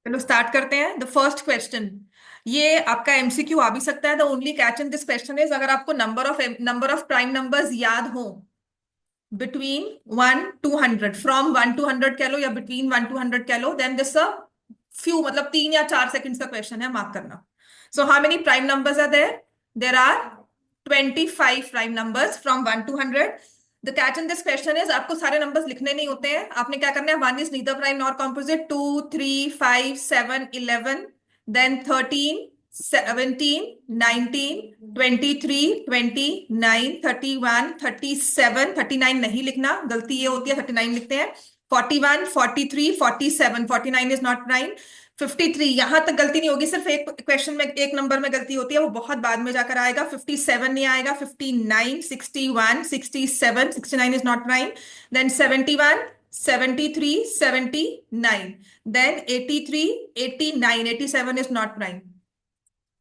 चलो स्टार्ट करते हैं। द फर्स्ट क्वेश्चन, ये आपका एमसीक्यू आ भी सकता है। The only catch in this question is, अगर आपको नंबर ऑफ प्राइम नंबर्स याद हो बिटवीन 1 to 100, फ्रॉम 1 to 100 कह लो या बिटवीन 1 to 100 कह लो, देन दिस अ फ्यू, मतलब 3 या 4 सेकंड्स का क्वेश्चन है, मार्क करना। So how many prime numbers are there? There are 25 prime numbers from 1 to 100। The catch in this question is, आपको सारे नंबर्स लिखने नहीं होते हैं। आपने क्या करना है, one is neither prime nor composite, 2, 3, 5, 7, 11, then 13, 17, 19, 23, 29, 31, 37, 39 नहीं लिखना, गलती ये होती है, 39 लिखते हैं। 41, 43, 47, 49 इज नॉट प्राइम। 53, यहां तक गलती नहीं होगी, सिर्फ एक क्वेश्चन में एक नंबर में गलती होती है, वो बहुत बाद में जाकर आएगा। 57 नहीं आएगा। 59, 61, 67, 69 is not prime. Then 71, 73, 79, then 83, 89, 87 is not prime.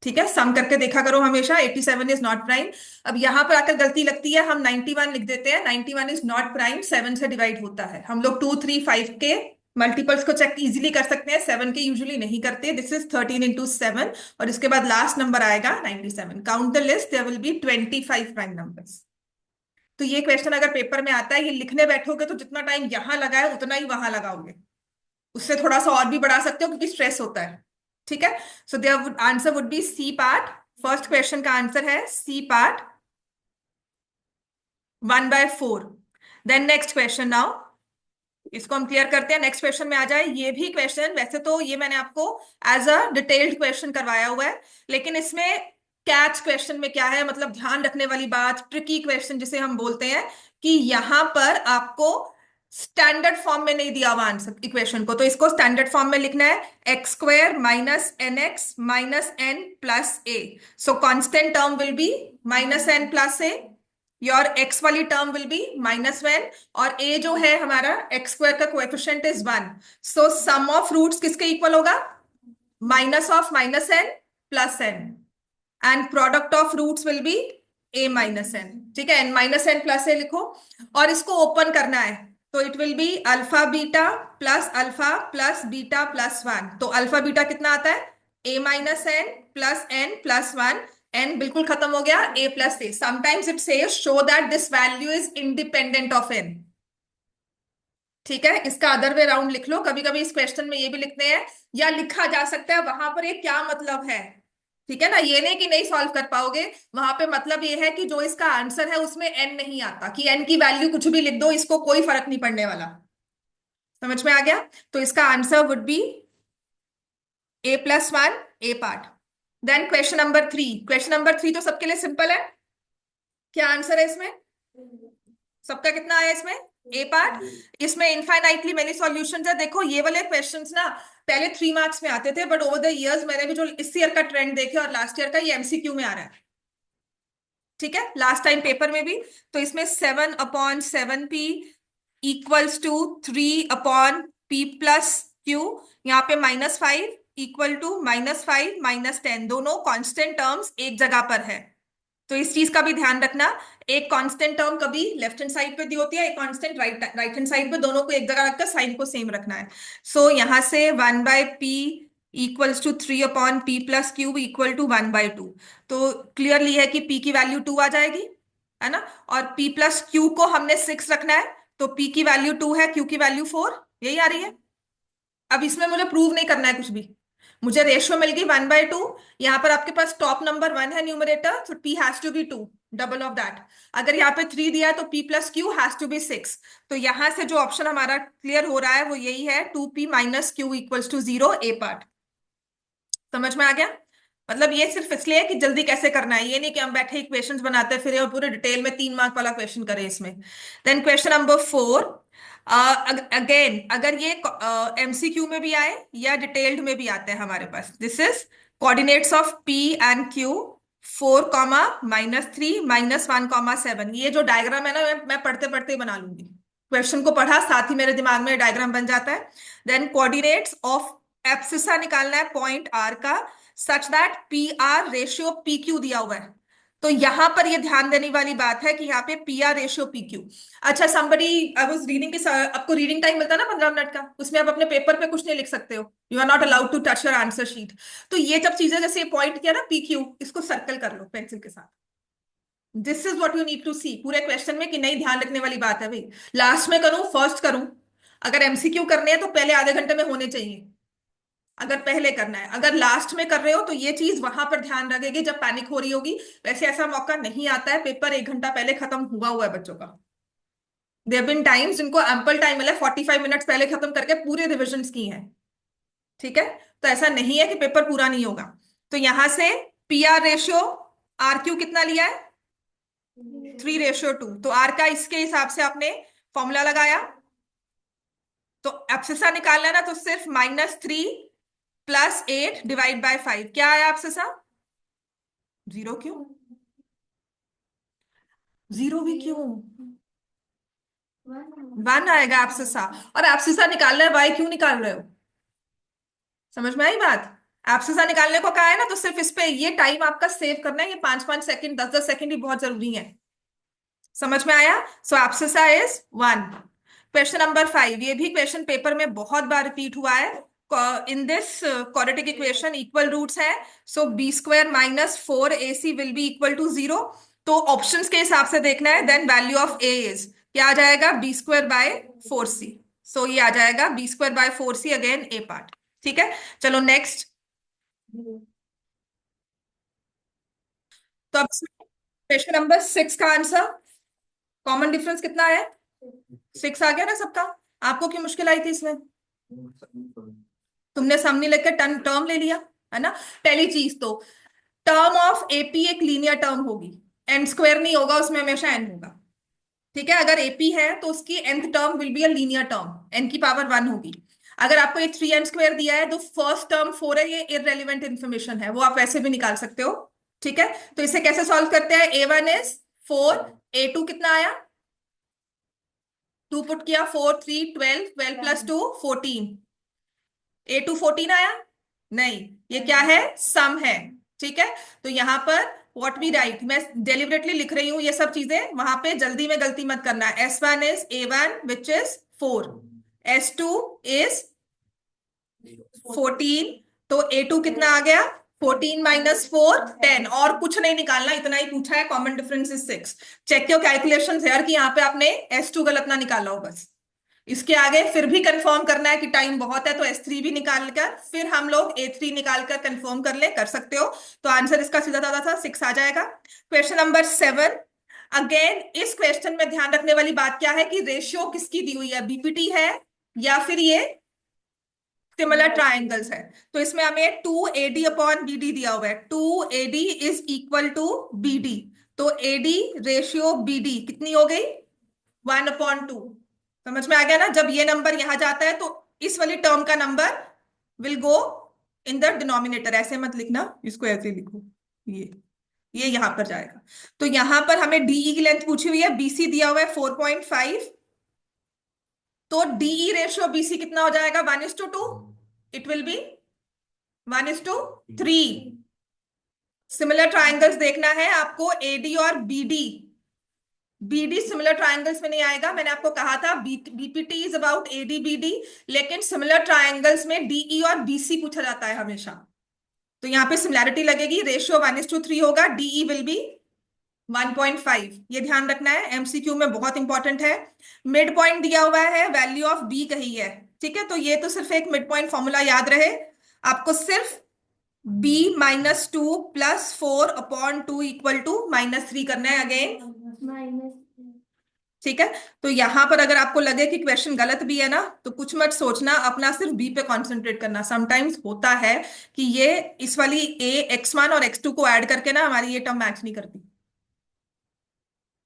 ठीक है, सम करके देखा करो हमेशा। 87 इज नॉट प्राइम। अब यहां पर आकर गलती लगती है, हम 91 लिख देते हैं। 91 इज नॉट प्राइम, 7 से डिवाइड होता है। हम लोग 2, 3, 5 के मल्टीपल्स को चेक इजीली कर सकते हैं, 7 के यूजुअली नहीं करते। दिस इज 13 into 7, और इसके बाद लास्ट नंबर आएगा 97। Count the list, there will be 25 prime numbers. तो ये क्वेश्चन अगर पेपर में आता है, ये लिखने बैठोगे तो जितना टाइम यहां लगा है उतना ही वहां लगाओगे, उससे थोड़ा सा और भी बढ़ा सकते हो क्योंकि स्ट्रेस होता है। ठीक है, so there answer would be C part. First question का आंसर है C part, 1/4। Then next question now, इसको हम क्लियर करते हैं। नेक्स्ट क्वेश्चन में आ जाए। ये भी क्वेश्चन, वैसे तो ये मैंने आपको एज अ डिटेल्ड क्वेश्चन करवाया हुआ है, लेकिन इसमें कैच क्वेश्चन में क्या है, मतलब ध्यान रखने वाली बात, ट्रिकी क्वेश्चन जिसे हम बोलते हैं, कि यहां पर आपको स्टैंडर्ड फॉर्म में नहीं दिया हुआ आंसर इक्वेशन को, तो इसको स्टैंडर्ड फॉर्म में लिखना है। x² - nx - n+a। So constant term will be -n+a, your x वाली टर्म विल बी -1, और a जो है हमारा x² का coefficient is 1। So sum of roots किसके इक्वल होगा? Minus of -n plus n, and product of roots will be a-n। ठीक है, n-n+a लिखो, और इसको ओपन करना है, तो it will be alpha beta plus alpha plus beta plus 1। तो अल्फा बीटा कितना आता है? a-n plus n plus 1। n बिल्कुल खत्म हो गया, a plus a। Sometimes it says show that this value is independent of n। ठीक है, इसका अदर वे राउंड लिख लो। कभी कभी इस क्वेश्चन में ये भी लिखते हैं, या लिखा जा सकता है वहां पर ये क्या मतलब है। ठीक है ना, ये नहीं कि नहीं सॉल्व कर पाओगे, वहां पे मतलब ये है कि जो इसका आंसर है उसमें n नहीं आता, कि n की वैल्यू कुछ भी लिख दो, इसको कोई फर्क नहीं पड़ने वाला। समझ में आ गया? तो इसका answer would be a+1, A part. Then question number 3। Question number 3 तो सबके लिए सिंपल है। क्या आंसर है इसमें? सबका कितना आया इसमें? ए पार्ट। इसमें इनफाइनाइटली मेनी सॉल्यूशंस है। देखो ये वाले क्वेश्चंस ना पहले 3 मार्क्स में आते थे, बट ओवर द इयर्स मैंने भी जो इस ईयर का ट्रेंड देखे और लास्ट ईयर का, ये एमसीक्यू में आ रहा है। ठीक है, लास्ट टाइम पेपर में भी। तो इसमें 7/7p इक्वल्स टू 3/p+q, यहाँ पे -5 इक्वल टू -5 -10, दोनों कांस्टेंट टर्म्स एक जगह पर है। तो इस चीज का भी ध्यान रखना, एक कांस्टेंट टर्म कभी लेफ्ट हैंड साइड पे दी होती है, एक कांस्टेंट राइट हैंड साइड पे, दोनों को एक जगह रखकर साइन को सेम रखना है। सो यहां से 1/p equals to 3/p+q equal to 1/2। तो क्लियरली है कि p की वैल्यू 2 आ जाएगी, है ना, और p+q को हमने 6 रखना है, तो p की वैल्यू 2 है, q की वैल्यू 4, यही आ रही है। अब इसमें मुझे प्रूव नहीं करना है कुछ भी, मुझे रेशियो मिल गई 1/2। यहाँ पर आपके पास टॉप नंबर 1 है न्यूमरेटर, तो p has to be 2, double of that. अगर यहाँ पे 3 दिया है तो p+q हैज टू बी 6। तो यहां से जो ऑप्शन हमारा क्लियर हो रहा है वो यही है, 2p - q equals to 0, A part. समझ में आ गया? मतलब ये सिर्फ इसलिए कि जल्दी कैसे करना है, ये नहीं कि हम बैठे इक्वेशंस बनाते फिर और पूरे डिटेल में 3 मार्क वाला क्वेश्चन करें इसमें। देन क्वेश्चन नंबर 4, अगेन अगर ये एमसीक्यू में भी आए या डिटेल्ड में भी आते हैं हमारे पास, this is coordinates of P and Q, 4, -3, -1, 7। ये जो डायग्राम है ना, मैं पढ़ते पढ़ते ही बना लूंगी। क्वेश्चन को पढ़ा साथ ही मेरे दिमाग में डायग्राम बन जाता है। देन कोऑर्डिनेट्स ऑफ एब्सिसा निकालना है पॉइंट आर का, such that P R ratio P Q दिया हुआ है। तो यहां पर ये ध्यान देने वाली बात है कि यहाँ पे P R ratio P Q. अच्छा, समबडी आई वाज रीडिंग के आपको रीडिंग टाइम मिलता है ना 15 मिनट का, उसमें आप अपने पेपर पे कुछ नहीं लिख सकते हो, you are not allowed to touch your answer sheet. तो ये जब चीजें जैसे पॉइंट किया ना पी क्यू, इसको सर्कल कर लो पेंसिल के साथ। This is what you need to see पूरे क्वेश्चन में, कि नहीं ध्यान रखने वाली बात है भाई। लास्ट में करूं फर्स्ट करूं? अगर एमसीक्यू करने हैं तो पहले आधे घंटे में होने चाहिए, अगर पहले करना है। अगर लास्ट में कर रहे हो तो ये चीज वहां पर ध्यान रखेगी जब पैनिक हो रही होगी। वैसे ऐसा मौका नहीं आता है, पेपर 1 घंटा पहले खत्म हुआ है बच्चों का। देयर बिन टाइम्स जिनको एम्पल टाइम मिला 45 मिनट्स पहले खत्म करके पूरे रिविजन की हैं। ठीक है, तो ऐसा नहीं है कि पेपर पूरा नहीं होगा। तो यहां से P R ratio R Q कितना लिया है? 3:2। तो आर का इसके हिसाब से आपने फॉर्मूला लगाया। तो एब्सिसा निकालना है ना, तो सिर्फ -3 + 8 डिवाइड बाय 5 क्या आया एब्सिसा? 0 क्यों? 0 भी क्यों? 1 आएगा एब्सिसा। और एब्सिसा निकालना है, वाई क्यों निकाल रहे हो? समझ में आई बात? एब्सिसा निकालने को कहा है ना, तो सिर्फ इस पे ये टाइम आपका सेव करना है। ये 5-5 सेकंड 10-10 सेकंड ही बहुत जरूरी है। समझ में आया? सो एब्सिसा इज 1। क्वेश्चन नंबर 5, ये भी क्वेश्चन पेपर में बहुत बार रिपीट हुआ है। In this quadratic equation equal roots है, so b² - 4ac will be equal to 0। तो ऑप्शंस के हिसाब से देखना है। Then value of a is क्या आ जाएगा? b²/4c। सो ये आ जाएगा b²/4c, अगेन ए पार्ट। ठीक है, चलो नेक्स्ट। तो अब क्वेश्चन नंबर 6 का आंसर, कॉमन डिफरेंस कितना है? 6 आ गया ना सबका? आपको क्यों मुश्किल आई थी इसमें? तुमने सामने लेकर टर्म टर्म ले लिया, है ना? पहली चीज तो टर्म ऑफ एपी एक लीनियर टर्म होगी, एन स्क्वायर नहीं होगा उसमें, हमेशा एन होगा। ठीक है, अगर एपी है तो उसकी nth term will be a linear term, N की पावर 1 होगी। अगर आपको ये 3n² दिया है तो फर्स्ट टर्म 4 है, ये इररेलेवेंट इंफॉर्मेशन है, वो आप वैसे भी निकाल सकते हो। ठीक है, तो इसे कैसे सॉल्व करते हैं? a1 इज 4, a2 कितना आया? 2 पुट किया, 4 3 12, 12 + 2 14। a2 14 आया? नहीं, ये क्या है? सम है। ठीक है, तो यहां पर व्हाट वी राइट, मैं डेलिबरेटली लिख रही हूं ये सब चीजें, वहां पे जल्दी में गलती मत करना। S1 is a1 which is 4, S2 is 14, तो A2 कितना आ गया? 14 - 4 10। और कुछ नहीं निकालना, इतना ही पूछा है। Common difference is 6। Check your calculations यार, कि यहाँ पे आपने S2 गलत ना निकाला हो बस। इसके आगे फिर भी कंफर्म करना है कि टाइम बहुत है, तो S3 भी निकाल कर फिर हम लोग A3 निकाल कर कंफर्म कर सकते हो। तो आंसर इसका सीधा साधा था 6 आ जाएगा। क्वेश्चन नंबर 7, अगेन इस क्वेश्चन में ध्यान रखने वाली बात क्या है कि रेशियो किसकी दी हुई है? बीपीटी है या फिर ये सिमिलर ट्राइंगल्स है। तो इसमें हमें 2AD/BD दिया हुआ है। 2AD is equal to BD। तो AD रेशियो BD कितनी हो गई? 1/2। समझ में आ गया ना? जब ये नंबर यहां जाता है तो इस वाली टर्म का number will go in the denominator. ऐसे मत लिखना, इसको ऐसे लिखो, ये यहां पर जाएगा। तो यहां पर हमें डीई की लेंथ पूछी हुई है, बीसी दिया हुआ है 4.5। तो डीई रेशियो बीसी कितना हो जाएगा? 1:2। It will be 1:3। Similar triangles देखना है आपको, एडी और बीडी। बीडी सिमिलर ट्राइंगल्स में नहीं आएगा, मैंने आपको कहा था BPT is about AD BD. लेकिन सिमिलर ट्राइंगल्स में डीई और बीसी पूछा जाता है हमेशा। तो यहाँ पे सिमिलैरिटी लगेगी, रेशियो 1:3 होगा, डीई विल बी 1.5। ये ध्यान रखना है, एमसीक्यू में बहुत इंपॉर्टेंट है। मिड पॉइंट दिया हुआ है, वैल्यू ऑफ बी कही है। ठीक है, तो ये तो सिर्फ एक मिड पॉइंट फॉर्मूला याद रहे आपको, सिर्फ b-2 + 4/2 इक्वल टू -3 करना है अगेन। ठीक है, तो यहां पर अगर आपको लगे कि क्वेश्चन गलत भी है ना, तो कुछ मत सोचना, अपना सिर्फ बी पे कंसंट्रेट करना। समटाइम्स होता है कि ये इस वाली x1 और x2 को ऐड करके ना हमारी ये टर्म मैच नहीं करती।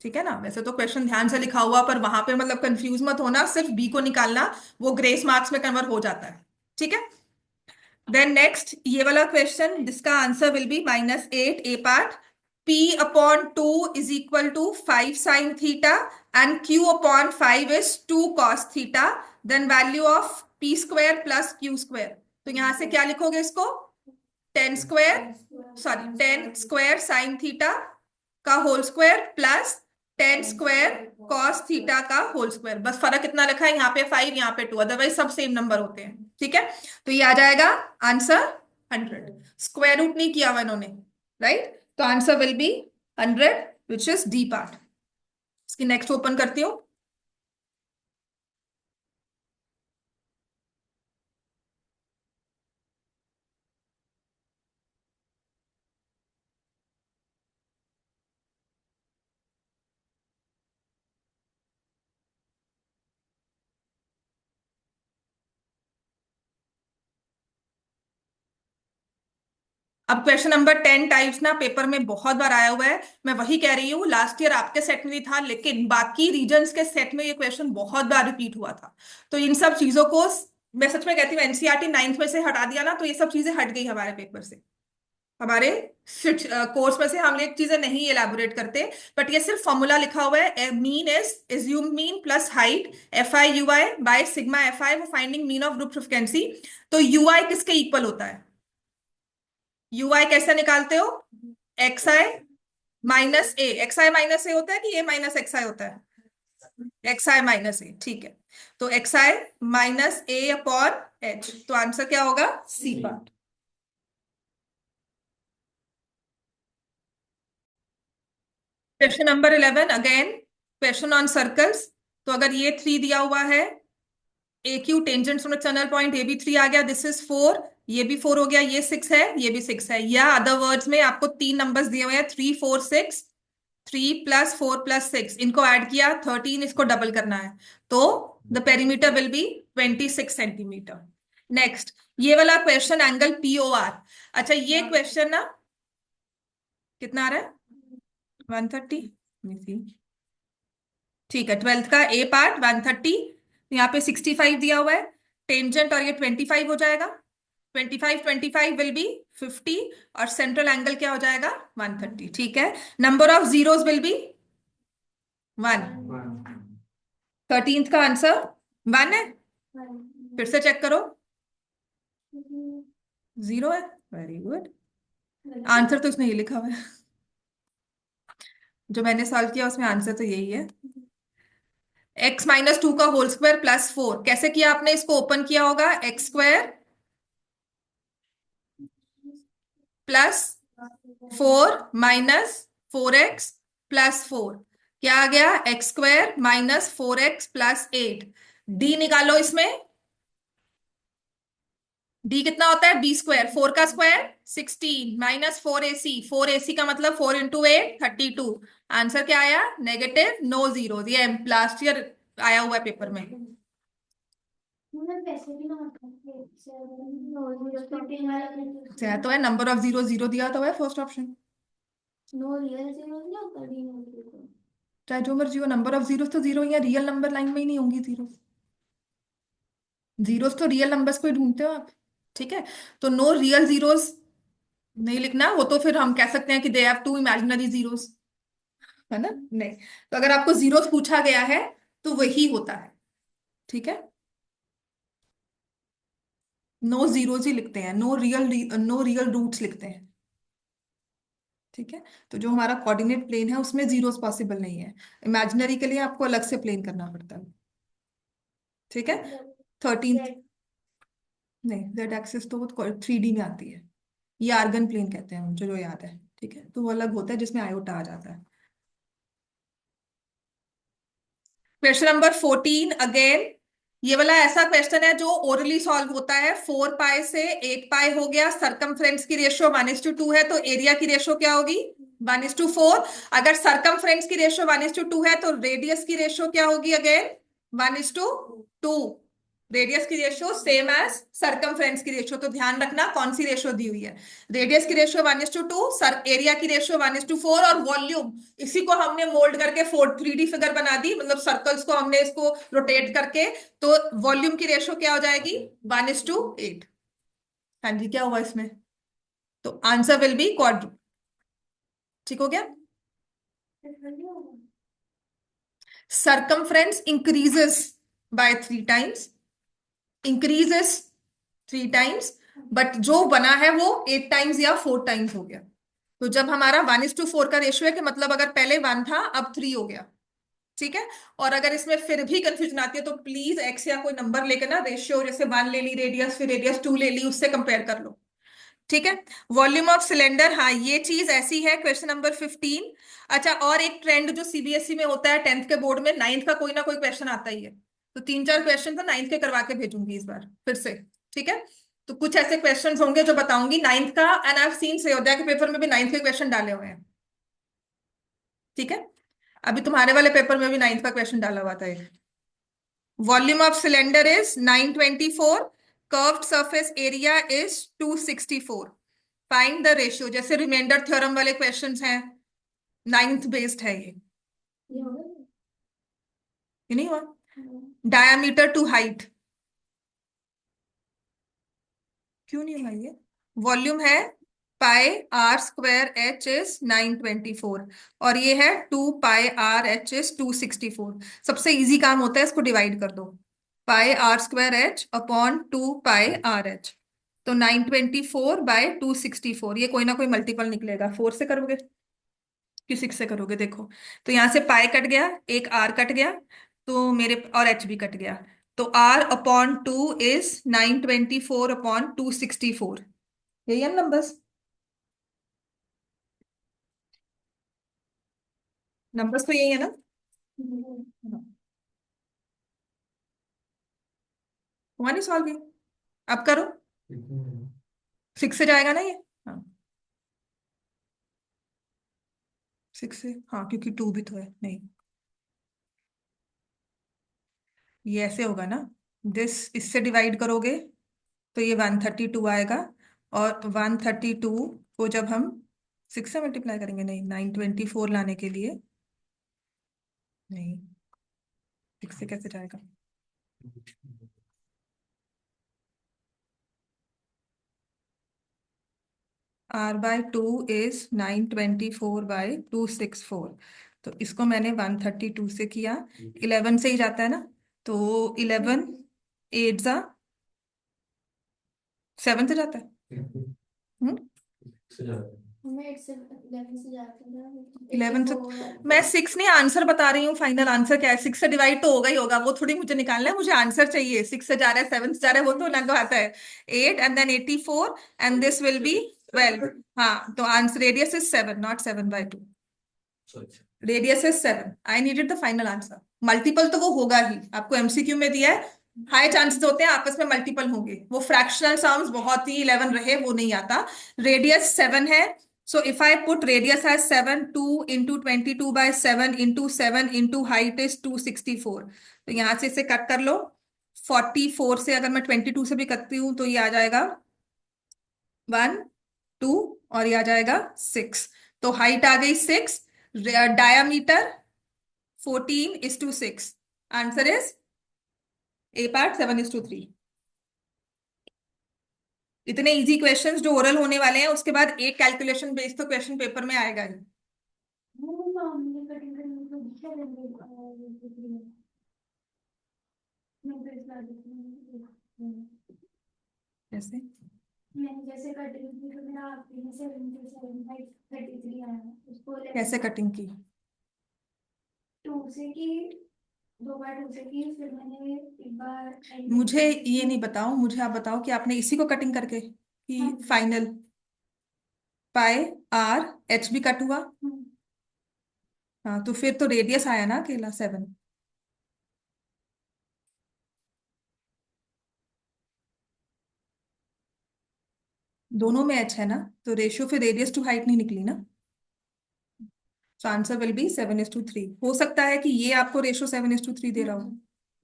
ठीक है ना? वैसे तो क्वेश्चन ध्यान से लिखा हुआ, पर वहां पे मतलब कंफ्यूज मत होना, सिर्फ बी को निकालना, वो ग्रेस मार्क्स में कन्वर्ट हो जाता है। ठीक है, देन नेक्स्ट ये वाला क्वेश्चन, जिसका answer will be -8 A part. P/2 is equal to 5 sin theta and Q/5 is 2 cos theta. Then value of P² + Q²। तो यहां से क्या लिखोगे इसको? 10² sin थीटा का whole square plus ten square cos theta का whole square. बस फर्क इतना लिखा है, यहाँ पे 5 यहाँ पे 2, अदरवाइज सब सेम नंबर होते हैं। ठीक है, तो ये आ जाएगा आंसर 100। स्क्वायर रूट नहीं किया हुआ इन्होंने, राइट? तो answer will B 100, which is D part. इसकी नेक्स्ट ओपन करती हूँ। अब क्वेश्चन नंबर 10 टाइप्स ना पेपर में बहुत बार आया हुआ है। मैं वही कह रही हूँ, लास्ट ईयर आपके सेट में भी था, लेकिन बाकी रीजन्स के सेट में ये क्वेश्चन बहुत बार रिपीट हुआ था। तो इन सब चीजों को मैं सच में कहती हूँ, एनसीईआरटी 9th में से हटा दिया ना, तो ये सब चीजें हट गई हमारे पेपर से। हमारे कोर्स में से हम ये चीजें नहीं एलैबोरेट करते। बट ये सिर्फ फॉर्मूला लिखा हुआ है, mean is assume mean plus height f i u i by sigma f i, वो finding mean of group frequency. तो यू आई किसके इक्वल होता है? यू आई कैसे निकालते हो? X i minus a. X i minus a होता है कि ए माइनस एक्स आई होता है? एक्स आई माइनस ए, ठीक है। तो x i minus a upon h, तो आंसर क्या होगा? C part. Question number 11 again, question on circles. तो अगर ये 3 दिया हुआ है, A Q tangent from channel point A B 3 आ गया, दिस इज 4, ये भी 4 हो गया, ये 6 है, ये भी 6 है। या अदर वर्ड्स में आपको 3 नंबर्स दिए हुए हैं, 3 4 6, 3 प्लस 4 प्लस 6, इनको ऐड किया 13, इसको डबल करना है, तो the perimeter will be 26 centimetre. Next, ये वाला question angle P O R. अच्छा, ये क्वेश्चन ना कितना आ रहा है? 130। ठीक है, 12th का ए पार्ट 130, यहाँ पे 65 दिया हुआ है, टेंजेंट और ये 25 हो जाएगा, 25 विल बी 50, और सेंट्रल एंगल क्या हो जाएगा? 130। ठीक है, number of zeros will be 1। 13th का आंसर 1 है, फिर से चेक करो, 0 है। वेरी गुड, आंसर तो उसने ये लिखा हुआ है, जो मैंने सॉल्व किया उसमें आंसर तो यही है। x-2 का होल स्क्वायर प्लस 4, कैसे किया आपने? इसको ओपन किया होगा, x square plus 4 minus 4x plus 4, क्या आ गया? X square minus 4x plus 8। D निकालो इसमें, डी कितना होता है? बी स्क्वायर, 4 का स्क्वायर 16 माइनस 4ac, 4ac का मतलब 4 इंटू 8 32। आंसर क्या आया? Negative, no zero. ये लास्ट ईयर आया हुआ है पेपर में। अच्छा, तो है नंबर ऑफ जीरो, जीरो दिया तो है फर्स्ट ऑप्शन। चाहे जो मर्जी हो, नंबर ऑफ जीरो तो जीरो, या रियल नंबर लाइन में ही नहीं होंगी जीरो। जीरोस तो रियल नंबर्स को ही ढूंढते हो आप। ठीक है, तो नो रियल जीरोस नहीं लिखना, वो तो फिर हम कह सकते हैं कि they have two imaginary zeros, है ना? नहीं, तो अगर आपको जीरोस पूछा गया है तो वही होता है। ठीक है, नो जीरोस ही लिखते हैं, नो रियल रूट्स लिखते हैं। ठीक है, तो जो हमारा कोऑर्डिनेट प्लेन है उसमें जीरोस पॉसिबल नहीं है, इमेजिनरी के लिए आपको अलग से प्लेन करना पड़ता है। ठीक है, 13th, नहीं जेड एक्सिस तो वो 3D में आती है, ये आर्गन प्लेन कहते हैं मुझे जो याद है। ठीक है, तो वो अलग होता है जिसमें आयोटा आ जाता है। क्वेश्चन नंबर 14 अगेन, ये वाला ऐसा क्वेश्चन है जो ओरली सॉल्व होता है। 4 पाई से 8 पाई हो गया, सरकमफ्रेंस की रेशियो 1:2 है, तो एरिया की रेशियो क्या होगी? 1:4। अगर सरकमफ्रेंस की रेशियो 1:2 है, तो रेडियस की रेशियो क्या होगी? अगेन 1:2। रेडियस की रेशियो सेम एज सरकमफ्रेंस की रेशियो, तो ध्यान रखना कौन सी रेशियो दी हुई है। रेडियस की रेशियो 1:2, सर एरिया की रेशियो 1:4, और वॉल्यूम इसी को हमने मोल्ड करके 3D फिगर बना दी, मतलब सर्कल्स को हमने इसको रोटेट करके, तो वॉल्यूम की रेशियो क्या हो जाएगी? 1:8। हाँ जी, क्या हुआ इसमें? तो आंसर विल बी क्वाड्रू। ठीक हो गया, circumference increases by 3 times, increases 3 times, but जो बना है वो 8 टाइम्स या 4 टाइम्स हो गया। तो जब हमारा 1:4 का रेशियो है कि मतलब अगर पहले 1 था अब 3 हो गया, ठीक है। और अगर इसमें फिर भी कंफ्यूजन आती है तो प्लीज एक्स या कोई नंबर लेकर ना, रेशियो जैसे 1 ले ली रेडियस, फिर रेडियस 2 ले ली, उससे कंपेयर कर लो, ठीक है। वॉल्यूम ऑफ सिलेंडर, हाँ ये चीज ऐसी है, क्वेश्चन नंबर 15। अच्छा, और एक ट्रेंड जो सीबीएसई में होता है 10th के बोर्ड में, 9th का कोई ना कोई क्वेश्चन आता ही है, तो 3-4 क्वेश्चन तो 9th के करवा के भेजूंगी इस बार फिर से, ठीक है। तो कुछ ऐसे क्वेश्चंस होंगे जो बताऊंगी 9th का, एंड आई हैव सीन श्रेयोदया के पेपर में भी 9th के क्वेश्चन डाले हुए हैं, ठीक है। अभी तुम्हारे वाले पेपर में भी 9th का क्वेश्चन डाला हुआ था एक। Volume of cylinder is 924, curved surface area is 264, find the ratio, जैसे रिमाइंडर थ्योरम वाले क्वेश्चंस हैं, 9th बेस्ड है ये नहीं हुआ। डायामीटर टू हाइट, क्यों नहीं हुआ ये। वॉल्यूम है पाई आर स्क्वायर एच इज 924, और ये है 2 पाई आर एच इज 264। सबसे इजी काम होता है इसको डिवाइड कर दो, pi r square h upon 2 pi r h, तो 924/264, ये कोई ना कोई मल्टीपल निकलेगा, 4 से करोगे कि 6 से करोगे, देखो। तो यहां से पाई कट गया, एक आर कट गया, तो मेरे और एच भी कट गया, तो r/2 इज 924/264, यही है नंबर्स। नंबर्स तो यही है ना। हुआ नहीं सॉल्व ये, अब करो। 6 से जाएगा ना ये, हाँ 6 से, हाँ क्योंकि 2 भी तो है, नहीं ये ऐसे होगा ना, दिस इससे डिवाइड करोगे तो ये 132 आएगा, और 132 को जब हम 6 से मल्टीप्लाई करेंगे, नहीं 924 लाने के लिए, नहीं 6 से कैसे जाएगा। r/2 इज 924/264, तो इसको मैंने 132 से किया, 11 से ही जाता है ना, तो 11 8 जा 7 से जाता है। हम्म, हमें 8 से 11 से जाते हैं ना, 11 से, 84 मैं 6 नहीं आंसर बता रही हूँ, फाइनल आंसर क्या है, 6 से डिवाइड तो होगा ही होगा, वो थोड़ी मुझे निकालना है, मुझे आंसर चाहिए, 6 से जा रहा है 7 से जा रहा है वो तो अलग बात है। 8 and then 84 and this will be 12, हाँ तो answer radius is 7 not 7/2, radius is 7, I needed the final answer. Multiple तो वो होगा ही, आपको एमसीक्यू में दिया है, हाई चांसेस होते हैं आपस में मल्टीपल होंगे, वो फ्रैक्शनल टर्म्स बहुत ही 11 रहे वो नहीं आता। रेडियस 7 है, so if I put radius as 7, 2 into 22/7 into 7 into height is 264, तो यहां से इसे कट कर लो, 44 से अगर मैं 22 से भी करती हूँ तो ये आ जाएगा 1 2, और ये आ जाएगा 6, तो हाइट आ गई 6, diameter 14:6, answer is a part 7:3। इतने इजी क्वेश्चंस जो ओरल होने वाले हैं, उसके बाद एक कैलकुलेशन बेस्ड तो क्वेश्चन पेपर में आएगा ही। हमने कटिंग करने को दिखा देंगे। मैं तो इस बार जैसे मैंने जैसे कटिंग की तो मेरा आपके में 77/33 आया, उसको कैसे कटिंग की, 2 से की, 2/2 से की, फिर मैंने एक बार मुझे ये नहीं बताओ, मुझे आप बताओ कि आपने इसी को कटिंग करके कि हाँ फाइनल पाई आर एच भी कट हुआ, हाँ तो फिर तो रेडियस आया ना अकेला 7, दोनों में एच है ना, तो रेशियो फिर रेडियस टू हाइट नहीं निकली ना, तो आंसर विल बी 7:3। हो सकता है कि ये आपको रेशियो 7:3 दे रहा हो,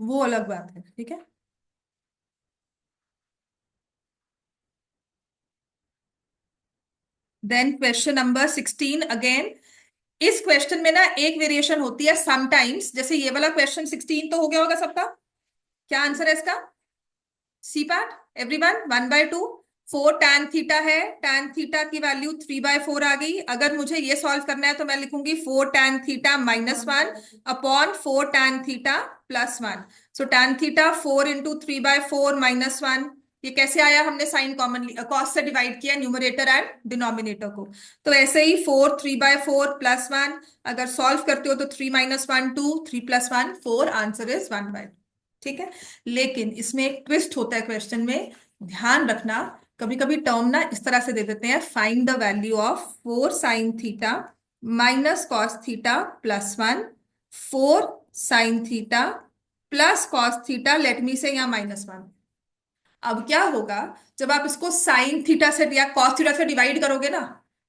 वो अलग बात है, ठीक है। देन क्वेश्चन नंबर 16 अगेन, इस क्वेश्चन में ना एक वेरिएशन होती है समटाइम्स, जैसे ये वाला क्वेश्चन 16 तो हो गया होगा सबका, क्या आंसर है इसका, C part everyone, 1/2, 4 tan theta है, tan थीटा की वैल्यू 3/4 आ गई, अगर मुझे ये सॉल्व करना है तो मैं लिखूंगी 4 tan theta -1 upon 4 tan theta +1, सो tan थीटा 4 इंटू 3/4 -1, ये कैसे आया, हमने साइन कॉमन कॉस से डिवाइड किया न्यूमरेटर एंड डिनोमिनेटर को। तो ऐसे ही 4 3/4 +1, अगर सॉल्व करते हो तो 3 - 1 2, 3 + 1 4, आंसर इज 1/2। ठीक है, लेकिन इसमें एक ट्विस्ट होता है क्वेश्चन में, ध्यान रखना। कभी कभी टर्म ना इस तरह से दे देते हैं, find the value of 4 sin theta -cos theta +1, 4 sin theta +cos theta, let me से यहाँ -1। अब क्या होगा, जब आप इसको साइन थीटा से या कॉस थीटा से डिवाइड करोगे ना,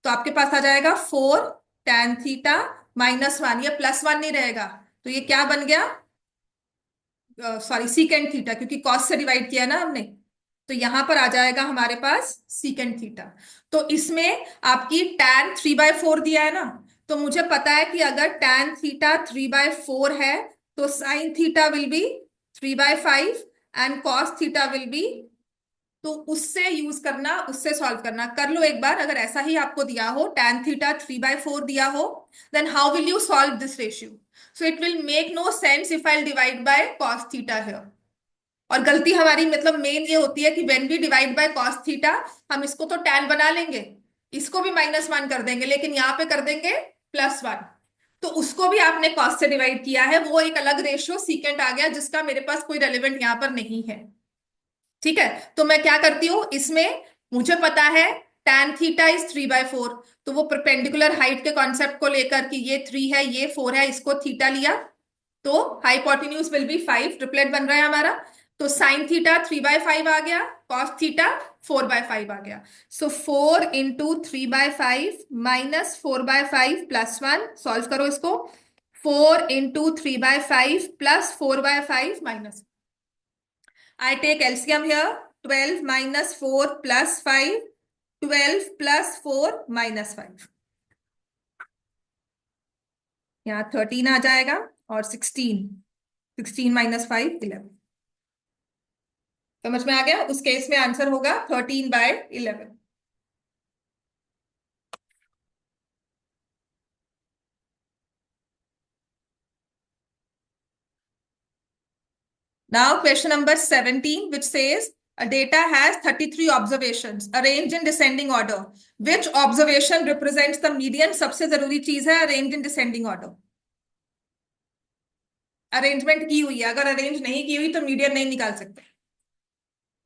तो आपके पास आ जाएगा 4 tan थीटा -1, ये +1 नहीं रहेगा, तो ये क्या बन गया, सॉरी सीकेंड थीटा, क्योंकि कॉस से डिवाइड किया ना हमने, तो यहां पर आ जाएगा हमारे पास सीकेंड थीटा। तो इसमें आपकी tan 3/4 दिया है ना, तो मुझे पता है कि अगर tan थीटा 3/4 है, तो sine theta will be 3/5 and cos theta will be, तो उससे यूज करना, उससे सॉल्व करना। कर लो एक बार, अगर ऐसा ही आपको दिया हो, tan थीटा 3/4 दिया हो, then how will you solve this ratio. So it will make no sense if I divide by cos theta here. और गलती हमारी मतलब मेन ये होती है कि when we divide by cos theta, हम इसको तो tan बना लेंगे, इसको भी -1 कर देंगे, लेकिन यहाँ पे कर देंगे +1। तो उसको भी आपने cos से डिवाइड किया है, वो एक अलग रेशियो सीकेंट आ गया, जिसका मेरे पास कोई रेलिवेंट यहाँ पर नहीं है। ठीक है, तो मैं क्या करती हूं इसमें, मुझे पता है tan थीटा इज 3/4, तो वो परपेंडिकुलर हाइट के कॉन्सेप्ट को लेकर कि ये 3 है ये 4 है, इसको थीटा लिया, तो हाइपोटेन्यूज विल बी 5, ट्रिपलेट बन रहा है हमारा। तो साइन थीटा 3/5 आ गया, कॉस थीटा 4/5 आ गया। सो 4 × 3/5 -4/5 +1, सॉल्व करो इसको, 4 × 3/5 +4/5 -, I take LCM here, 12 - 4 + 5, 12 + 4 -5, यहाँ 13 आ जाएगा, और 16, 16 - 5 11। समझ में आ गया, उस केस में आंसर होगा 13/11। Now question number 17, which says a data has 33 observations arranged in descending order. Which observation represents the median? सबसे जरूरी चीज है arranged in descending order। Arrangement की हुई है, अगर अरेंज नहीं की हुई तो मीडियन नहीं निकाल सकते।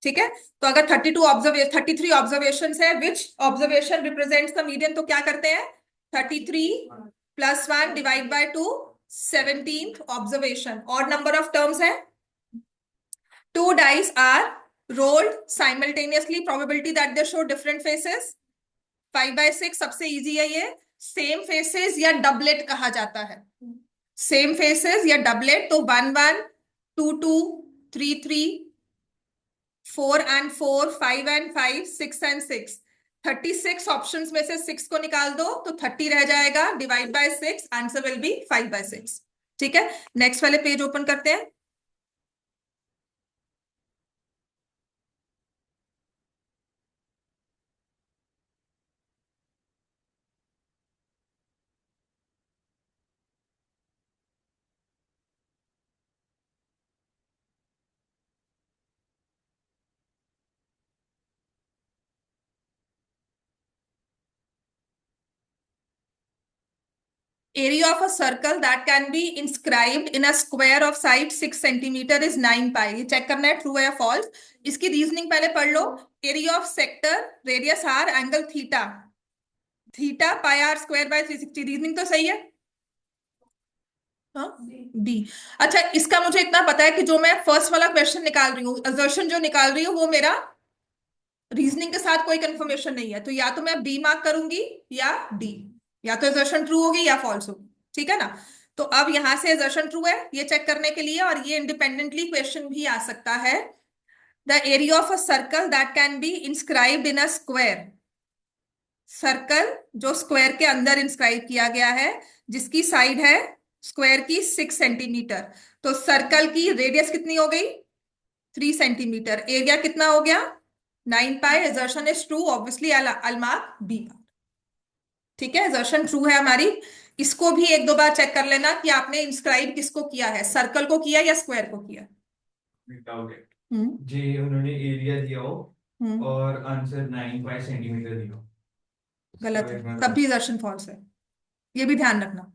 ठीक है, तो अगर 33 ऑब्जर्वेशन है, विच ऑब्जर्वेशन रिप्रेजेंट्स द मीडियन, तो क्या करते हैं, 33 + 1 डिवाइड बाय 2, 17th ऑब्जर्वेशन। और नंबर ऑफ टर्म्स है, 2 dice are rolled simultaneously, probability that they show different faces, 5/6 सबसे इजी है ये। सेम फेसेस या डबलेट कहा जाता है, सेम फेसेस या डबलेट, तो 1 1 2 2 3 3 4 and 4, 5 and 5, 6 and 6, 36 ऑप्शंस में से 6 को निकाल दो तो 30 रह जाएगा, divide by 6, answer will B 5/6। ठीक है, नेक्स्ट वाले पेज ओपन करते हैं। Area of a circle that can be inscribed in a square of side 6 centimeter is 9 pi। ये चेक करना है ट्रू है या फॉल्स। इसकी रीजनिंग पहले पढ़ लो। Area of sector, radius r, angle theta, theta pi r square by 360। Reasoning तो सही है, हाँ डी। अच्छा, इसका मुझे इतना पता है कि जो मैं फर्स्ट वाला क्वेश्चन निकाल रही हूँ, असर्शन जो निकाल रही हूँ, वो मेरा रीजनिंग के साथ कोई कंफर्मेशन नहीं है, तो या तो मैं बी मार्क करूंगी या डी, या तो असर्शन ट्रू होगी या फॉल्स होगी। ठीक है ना, तो अब यहां से असर्शन ट्रू है ये चेक करने के लिए, और ये इंडिपेंडेंटली क्वेश्चन भी आ सकता है। The area of a circle that can be inscribed in a square, circle जो स्क्वायर के अंदर इंस्क्राइब किया गया है, जिसकी साइड है स्क्वायर की 6 सेंटीमीटर, तो सर्कल की रेडियस कितनी हो गई, 3 सेंटीमीटर, एरिया कितना हो गया, 9 पाई। assertion is true, obviously I'll mark B। ठीक है, assertion ट्रू है हमारी। इसको भी एक दो बार चेक कर लेना कि आपने इंस्क्राइब किसको किया है, सर्कल को किया या स्क्वायर को किया। हम्म। जे उन्होंने एरिया दिया हो हम्म। और आंसर 9 बाय सेंटीमीटर दिया हो। गलत तो है, एक बार तब भी assertion false है, ये भी ध्यान रखना।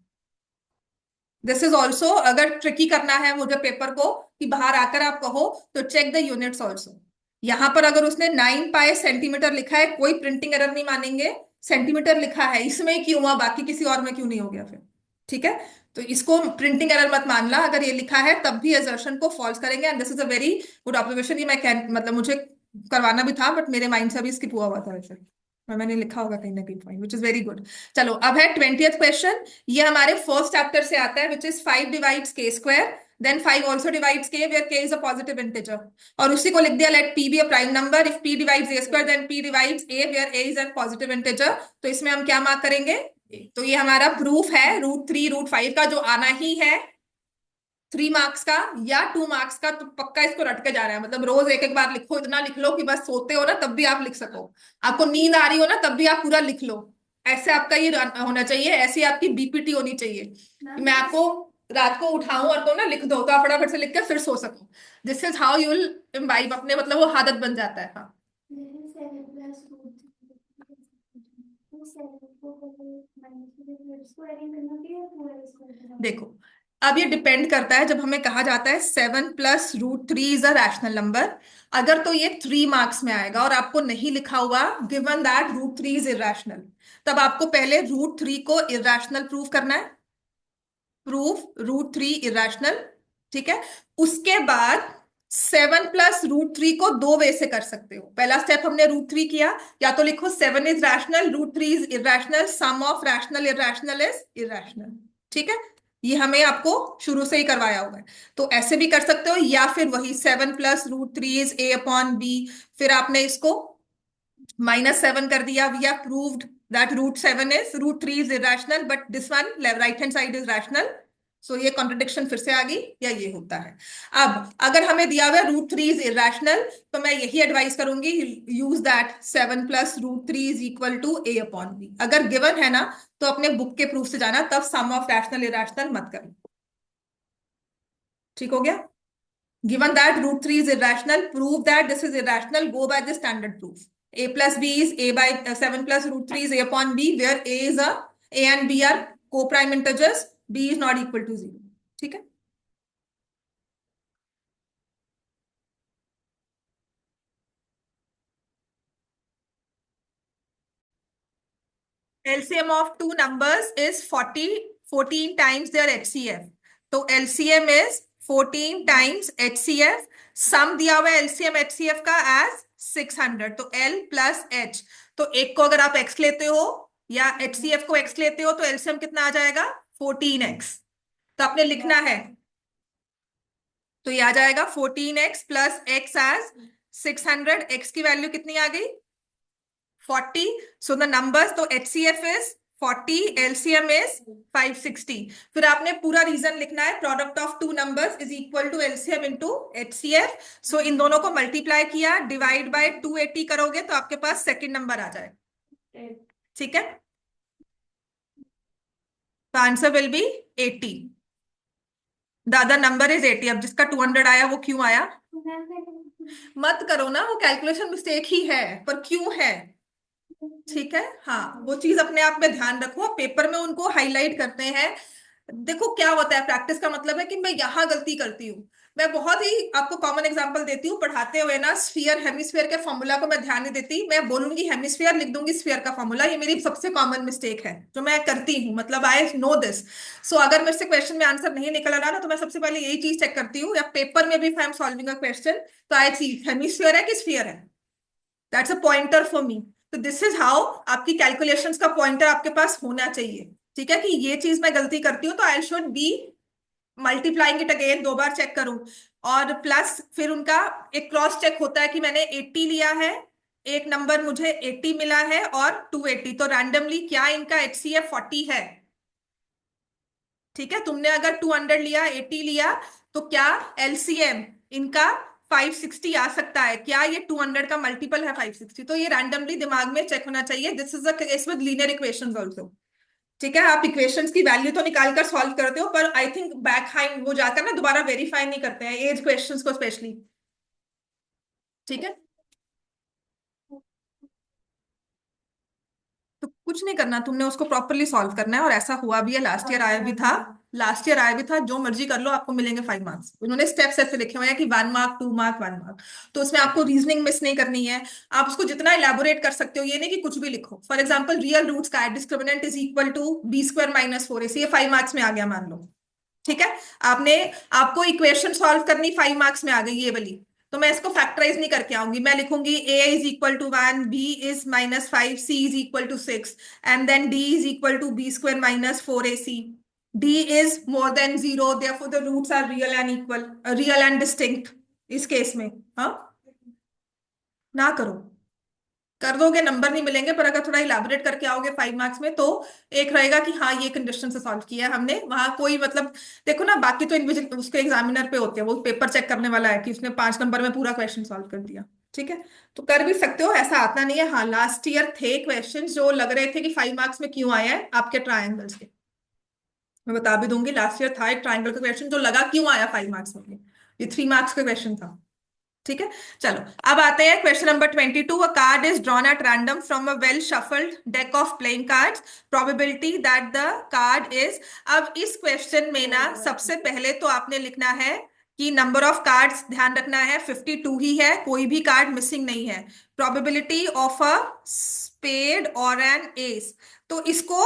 दिस इज ऑल्सो, अगर ट्रिकी करना है मुझे पेपर को कि बाहर आकर आप कहो, तो चेक द यूनिट्स ऑल्सो। यहां पर अगर उसने 9 पाई सेंटीमीटर लिखा है, कोई प्रिंटिंग एरर नहीं मानेंगे, सेंटीमीटर लिखा है, इसमें क्यों हुआ, बाकी किसी और में क्यों नहीं हो गया फिर? ठीक है, तो इसको प्रिंटिंग एरर मत मानना, अगर ये लिखा है तब भी असर्शन को फॉल्स करेंगे। And this is a very good observation, ये मैं कैन मतलब मुझे करवाना भी था, बट मेरे माइंड से अभी स्किप हुआ हुआ था वैसे, और मैंने लिखा होगा कहीं ना कहीं point, which is very good. चलो अब है 20th क्वेश्चन। ये हमारे फर्स्ट चैप्टर से आता है, which is 5 divides K square, then 5 also divides K where K is a positive integer, और उसी को लिख दिया let P be a prime number, if P divides A square then P divides A where A is a positive integer. तो इसमें हम क्या mark करेंगे? तो ये हमारा प्रूफ है √3 √5 का, जो आना ही है 3 मार्क्स का या 2 मार्क्स का, तो पक्का इसको रट के जा रहा है, मतलब रोज एक एक बार लिखो, इतना लिख लो कि बस सोते हो ना तब भी आप लिख सको, आपको नींद आ रही हो ना तब भी आप पूरा लिख लो। ऐसे आपका ये होना चाहिए, ऐसी आपकी बीपीटी होनी चाहिए कि मैं आपको रात को उठाऊं और को ना लिख दो तो आप फटाफट से लिख के फिर सो सको। This is how you will imbibe अपने, मतलब वो आदत बन जाता है। हाँ, मेरे 7 + √3 7 को माइनस स्क्वायरिंग करना फिर पूरा स्क्वायर करना। देखो अब ये डिपेंड करता है, जब हमें कहा जाता है 7 + √3 इज अ रैशनल नंबर, अगर तो ये 3 मार्क्स में आएगा और आपको नहीं लिखा हुआ गिवन दैट √3 इज इरेशनल, तब आपको पहले √3 को इरेशनल प्रूव करना है, प्रूफ √3 इरेशनल। ठीक है, उसके बाद 7 + √3 को दो वे से कर सकते हो। पहला स्टेप हमने √3 किया, या तो लिखो 7 is rational, √3 is irrational, sum of rational irrational is irrational. ठीक है, ये हमें आपको शुरू से ही करवाया हुआ है, तो ऐसे भी कर सकते हो, या फिर वही 7 + √3 इज a/b, फिर आपने इसको -7 कर दिया, we have proved that √3 is irrational but this one right hand side is rational. So ये कॉन्ट्रडिक्शन फिर से आ गई, या ये होता है। अब अगर हमें दिया हुआ √3 इज इरेशनल, तो मैं यही एडवाइस करूंगी, use that 7 + √3 is equal to a/b। अगर गिवन है ना तो अपने बुक के प्रूफ से जाना, तब सम ऑफ रैशनल इरेशनल मत करना। ठीक हो गया? Given that √3 is irrational, prove that this is irrational, go by the standard proof. A+b is a by 7 + √3 is a/b, where a and b are co-prime integers, b is not equal to 0. ठीक है, LCM of two numbers is 14 times their HCF, तो LCM is 14 times HCF। सम दिया हुआ है LCM HCF का as 600, तो L + H, तो एक को अगर आप x लेते हो या HCF को x लेते हो तो LCM कितना आ जाएगा? 14x। तो आपने लिखना है, तो ये आ जाएगा 14x + x एज 600, x की वैल्यू कितनी आ गई? 40. So the numbers, तो HCF is 40, LCM is 560। फिर आपने पूरा रीजन लिखना है, product of two numbers is equal to LCM into HCF। So इन दोनों को मल्टीप्लाई किया, डिवाइड बाय 280 करोगे तो आपके पास सेकंड नंबर आ जाएगा। ठीक है, तो answer will B 80। The other number is 80। अब जिसका 200 आया वो क्यों आया? मत करो ना, वो कैलकुलेशन मिस्टेक ही है, पर क्यों है? ठीक है, हाँ, वो चीज अपने आप में ध्यान रखो, पेपर में उनको हाईलाइट करते हैं। देखो क्या होता है, प्रैक्टिस का मतलब है कि मैं यहाँ गलती करती हूँ। मैं बहुत ही आपको कॉमन एग्जांपल देती हूँ, पढ़ाते हुए ना स्फीयर हेमिस्फीयर के फॉर्मूला को मैं ध्यान नहीं देती, मैं बोलूंगी हेमिस्फीयर, लिख दूंगी स्फीयर का फॉर्मूला। ये मेरी सबसे कॉमन मिस्टेक है जो मैं करती हूँ, मतलब आई नो दिस। सो अगर मेरे से क्वेश्चन में आंसर नहीं निकल रहा ना, तो मैं सबसे पहले यही चीज चेक करती हूँ, या पेपर में भी I am solving a question तो आई सी हेमिस्फीयर है कि स्फीयर है, that's a pointer for me. तो दिस इज हाउ आपकी कैलकुलेशंस का पॉइंटर आपके पास होना चाहिए। ठीक है, कि ये चीज मैं गलती करती हूँ तो I should be multiplying it again, दो बार चेक करूं, और प्लस फिर उनका एक क्रॉस चेक होता है कि मैंने 80 लिया है, एक नंबर मुझे 80 मिला है और 280, तो रैंडमली क्या इनका HCF 40 है? ठीक है, तुमने अगर 200 लिया, 80 लिया, तो क्या LCM इनका 560 आ सकता है? क्या ये 200 का मल्टीपल है 560? तो ये रैंडमली दिमाग में चेक होना चाहिए। This is a case with linear equations also. ठीक है, आप इक्वेशंस की वैल्यू तो निकाल कर सॉल्व करते हो, पर आई थिंक बैक हाइंड वो जाकर ना दोबारा वेरीफाई नहीं करते हैं एज क्वेश्चंस को स्पेशली। ठीक है, तो कुछ नहीं करना, तुमने उसको प्रॉपरली सॉल्व करना है। और ऐसा हुआ भी है, लास्ट ईयर आया भी था, लास्ट ईयर आया भी था। जो मर्जी कर लो, आपको मिलेंगे 5 मार्क्स। उन्होंने स्टेप्स ऐसे लिखे हुए हैं कि 1 मार्क, 2 मार्क, 1 मार्क। तो उसमें आपको रीजनिंग मिस नहीं करनी है। आप उसको जितना इलेबोरेट कर सकते हो, ये नहीं कि कुछ भी लिखो। फॉर एग्जाम्पल, रियल रूट्स का discriminant is equal to b² - 4ac, ये 5 मार्क्स में आ गया मान लो। ठीक है, आपने आपको इक्वेशन सॉल्व करनी 5 मार्क्स में आ गई ये वाली। तो मैं इसको फैक्टराइज नहीं करके आऊंगी, मैं लिखूंगी a is equal to 1, b is -5, c is equal to 6, and then d is equal to b² - 4ac। d is more than 0, therefore the roots are real and equal, real and distinct इस case में। हाँ, ना करो, कर दोगे number नहीं मिलेंगे, पर अगर थोड़ा इलाबोरेट करके आओगे 5 मार्क्स में, तो एक रहेगा कि हाँ ये कंडीशन से सॉल्व किया है हमने। वहां कोई मतलब, देखो ना, बाकी तो इंडिविजुअल उसके एग्जामिनर पे होते हैं, वो पेपर चेक करने वाला है कि उसने 5 नंबर में पूरा क्वेश्चन सॉल्व कर दिया। ठीक है, तो कर भी सकते हो, ऐसा आता नहीं है। हाँ, लास्ट ईयर थे क्वेश्चन जो लग रहे थे कि 5 मार्क्स में क्यों आया है, आपके ट्राइंगल्स के। मैं बता भी दूंगी, लास्ट ईयर था एक ट्राइंगल का क्वेश्चन जो लगा क्यों आया 5 मार्क्स में, ये 3 मार्क्स का क्वेश्चन था। ठीक है, चलो अब आते हैं question number 22। A card is drawn at random from a well shuffled deck of playing cards, probability that the card is. अब इस क्वेश्चन में ना सबसे पहले तो आपने लिखना है कि नंबर ऑफ कार्ड्स, ध्यान रखना है 52 ही है, कोई भी कार्ड मिसिंग नहीं है। प्रोबेबिलिटी ऑफ अ स्पेड और एन एस, तो इसको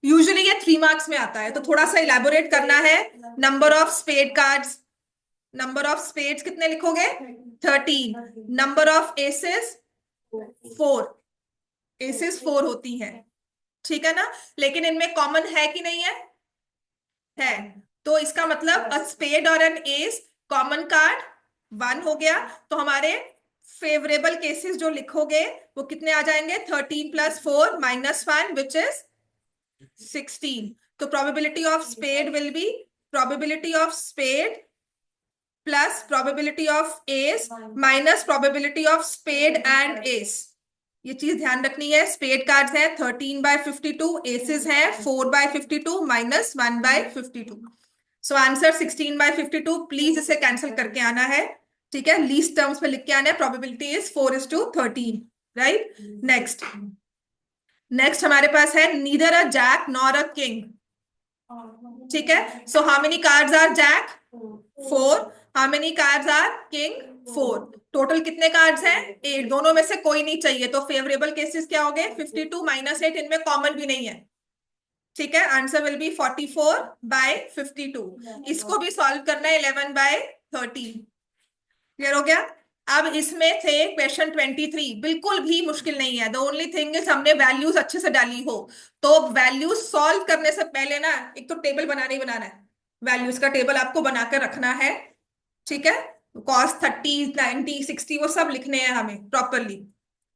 यूजुअली ये 3 मार्क्स में आता है, तो थोड़ा सा इलेबोरेट करना है। Number of spade cards, number of spades कितने लिखोगे? 13। नंबर ऑफ एसेस 4, एसेस 4 होती हैं। ठीक है ना, लेकिन इनमें कॉमन है कि नहीं है? है। तो इसका मतलब अ स्पेड और एन एस, कॉमन कार्ड 1 हो गया। तो हमारे फेवरेबल केसेस जो लिखोगे वो कितने आ जाएंगे? 13 + 4 - 1 विच इज 16। तो probability of spade will be probability of spade plus probability of ace minus probability of spade and ace. ये चीज ध्यान रखनी है। स्पेड कार्ड्स हैं 13/52, एसेस हैं 4/52 - 1/52। So answer 16/52। प्लीज इसे कैंसिल करके आना है। ठीक है, लीस्ट टर्म्स में लिख के आना है। Probability is 4:13, right. Next, next हमारे पास है neither a jack nor a king. ठीक है, so how many cards are jack? 4। How many cards are king? 4। Total कितने कार्ड्स हैं? 8। दोनों में से कोई नहीं चाहिए, तो फेवरेबल केसेस क्या हो गए? 52 - 8, इनमें कॉमन भी नहीं है। ठीक है, आंसर विल बी 44/52। इसको भी सॉल्व करना है 11/13। क्लियर हो गया? अब इसमें थे क्वेश्चन 23, बिल्कुल भी मुश्किल नहीं है। द ओनली थिंग इज हमने वैल्यूज अच्छे से डाली हो। तो वैल्यूज सॉल्व करने से पहले ना एक तो टेबल बनाना ही बनाना है, वैल्यूज का टेबल आपको बनाकर रखना है। ठीक है, कॉस 30, 90, 60 वो सब लिखने हैं हमें प्रॉपरली।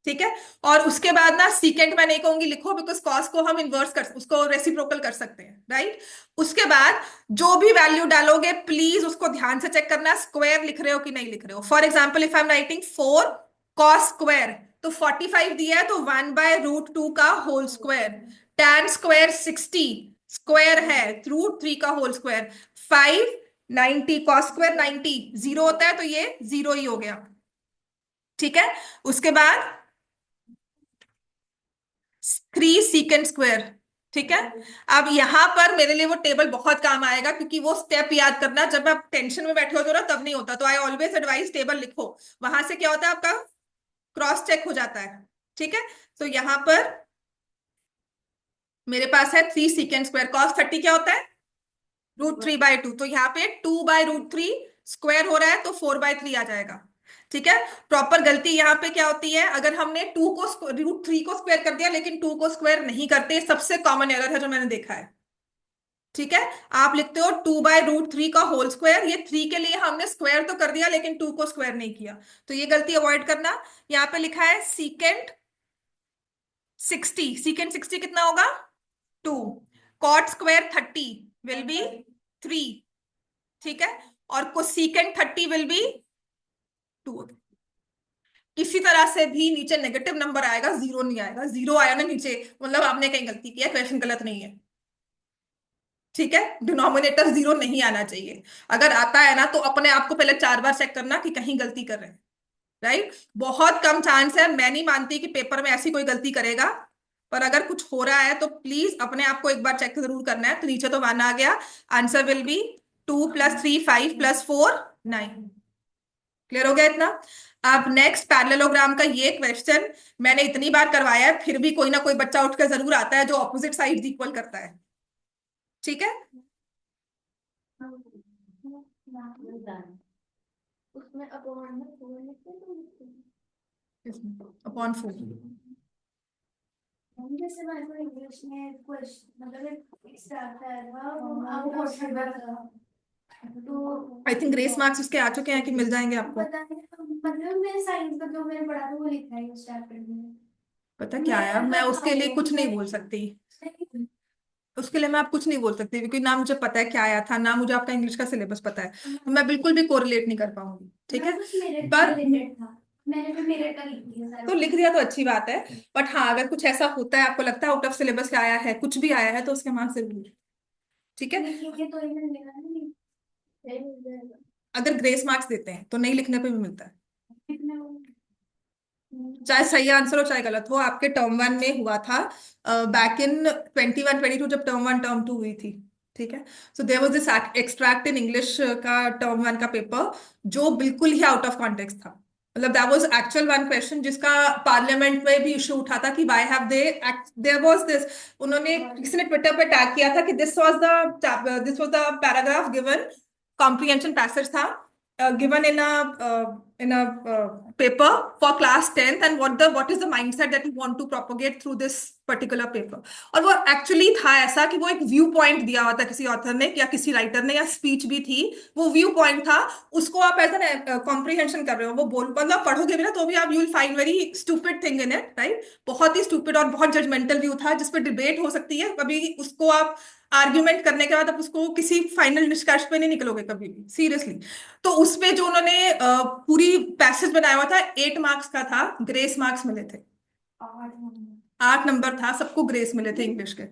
ठीक है, और उसके बाद ना सीकेंट मैं नहीं कहूंगी लिखो, बिकॉज कॉस को हम इन्वर्स कर, उसको रेसिप्रोकल कर सकते हैं, राइट। उसके बाद जो भी वैल्यू डालोगे प्लीज उसको ध्यान से चेक करना, स्क्वायर लिख रहे हो कि नहीं लिख रहे हो। For example, if I am writing 4 cos square, तो 45 दिया है तो 1/√2 का whole square. tan square 60, square है √3 का होल स्क्वायर। 5 90, कॉस स्क्वायर 90, 0 होता है तो ये 0 ही हो गया। ठीक है, उसके बाद 3 सीकेंट स्क्वायर। ठीक है, अब यहां पर मेरे लिए वो टेबल बहुत काम आएगा, क्योंकि वो स्टेप याद करना जब आप टेंशन में बैठे होते हो ना, तब नहीं होता। तो आई ऑलवेज एडवाइस टेबल लिखो, वहां से क्या होता है आपका क्रॉस चेक हो जाता है। ठीक है, तो यहां पर मेरे पास है 3 सीकेंट स्क्वायर, कॉस 30 क्या होता है? √3/2। तो यहाँ पे 2/√3 स्क्वायर हो रहा है, तो 4/3 आ जाएगा। ठीक है, प्रॉपर गलती यहाँ पे क्या होती है, अगर हमने 2 को √3 को स्क्वायर कर दिया लेकिन 2 को स्क्वायर नहीं करते, सबसे कॉमन एरर है जो मैंने देखा है। ठीक है, आप लिखते हो 2/√3 का होल स्क्वायर, ये 3 के लिए हमने स्क्वायर तो कर दिया लेकिन 2 को स्क्वायर नहीं किया, तो ये गलती अवॉइड करना। यहाँ पे लिखा है सीकेंट 60, सीकेंट 60 कितना होगा? 2। Cot square 30 will be 3। ठीक है, और कोसेकेंट 30 विल बी 2। किसी तरह से भी नीचे नेगेटिव नंबर आएगा, जीरो नहीं आएगा। जीरो आया ना नीचे, मतलब आपने कहीं गलती किया, क्वेश्चन गलत नहीं है। ठीक है, डिनोमिनेटर 0 नहीं आना चाहिए। अगर आता है ना तो अपने आप को पहले 4 बार चेक करना कि कहीं गलती कर रहे हैं। राइट। बहुत कम चांस है, मैं नहीं मानती कि पेपर में ऐसी कोई गलती करेगा, पर अगर कुछ हो रहा है तो प्लीज अपने आप को एक बार चेक जरूर करना है। तो नीचे तो 1 आ गया, आंसर विल बी 2 + 3 5 + 4 9। क्लियर हो गया इतना? अब नेक्स्ट पैरेललोग्राम का ये क्वेश्चन मैंने इतनी बार करवाया है, फिर भी कोई ना कोई बच्चा उठ कर जरूर आता है जो ऑपोजिट साइड इक्वल करता है। ठीक है, उसमें अपॉन में 4 लिखते हैं, तो लिखते हैं। अपॉन 4। जैसे हमारे को इंग्लिश में क्वेश्चन मतलब एक स्टार्ट आएगा वो आउट ऑफ सिलेबस था, तो आई थिंक ग्रेस मार्क्स उसके आ चुके हैं कि मिल जाएंगे आपको। पता नहीं, मतलब मैंने साइंस का जो मैंने पढ़ा था वो लिखा है उस चैप्टर में। पता क्या है, मैं उसके लिए कुछ नहीं बोल सकती, उसके लिए मैं आप कुछ नहीं बोल सकती, क्योंकि ना मुझे पता है क्या आया था, ना मुझे आपका इंग्लिश का सिलेबस पता है, तो मैं बिल्कुल भी कोरिलेट नहीं कर पाऊंगी। ठीक है, कुछ मेरिट पर रिलेटेड था, मैंने फिर मेरिट का लिख दिया सारा। तो लिख दिया तो अच्छी बात है, बट हाँ अगर कुछ ऐसा होता है, आपको लगता है आउट ऑफ सिलेबस आया है, कुछ भी आया है, तो उसके मार्क्स जरूर। ठीक है, लिखेंगे तो ही मिलेगा ना, नहीं फिर मिल जाएगा। अगर ग्रेस मार्क्स देते हैं तो नहीं लिखने पे भी मिलता है, कितने चाहे सही आंसर हो चाहे गलत हो। आपके टर्म 1 में हुआ था, बैक इन 21-22 जब टर्म 1 टर्म 2 हुई थी। ठीक है, so there was this extract in English का टर्म 1 का पेपर, जो बिल्कुल ही आउट ऑफ कॉन्टेक्स्ट था। मतलब that was actual one question जिसका पार्लियामेंट में भी इशू उठा था कि why have they, there was this, उन्होंने किसी ने ट्विटर पे टैग किया था कि this was the paragraph given, comprehension passage था, given in a paper for class 10th, and what is the mindset that you want to propagate through this particular paper। और वो एक्चुअली था ऐसा कि वो एक व्यू पॉइंट दिया हुआ था किसी ऑथर ने या किसी राइटर ने, या स्पीच भी थी, वो व्यू पॉइंट था, उसको आप एज एन कॉम्प्रिहेंशन कर रहे हो, वो बोल मतलब पढ़ोगे भी ना तो भी आप you will find very stupid thing in it, right. बहुत ही स्टूपिड और बहुत जजमेंटल व्यू था जिसपे डिबेट हो सकती है, कभी उसको आप आर्ग्यूमेंट करने के बाद आप उसको किसी फाइनल निष्कर्ष पे नहीं निकलोगे कभी भी, सीरियसली। तो उसपे जो उन्होंने पूरी पैसेज बनाया हुआ था, 8 मार्क्स का था, ग्रेस मार्क्स मिले थे, 8 नंबर था, सबको ग्रेस मिले थे इंग्लिश के,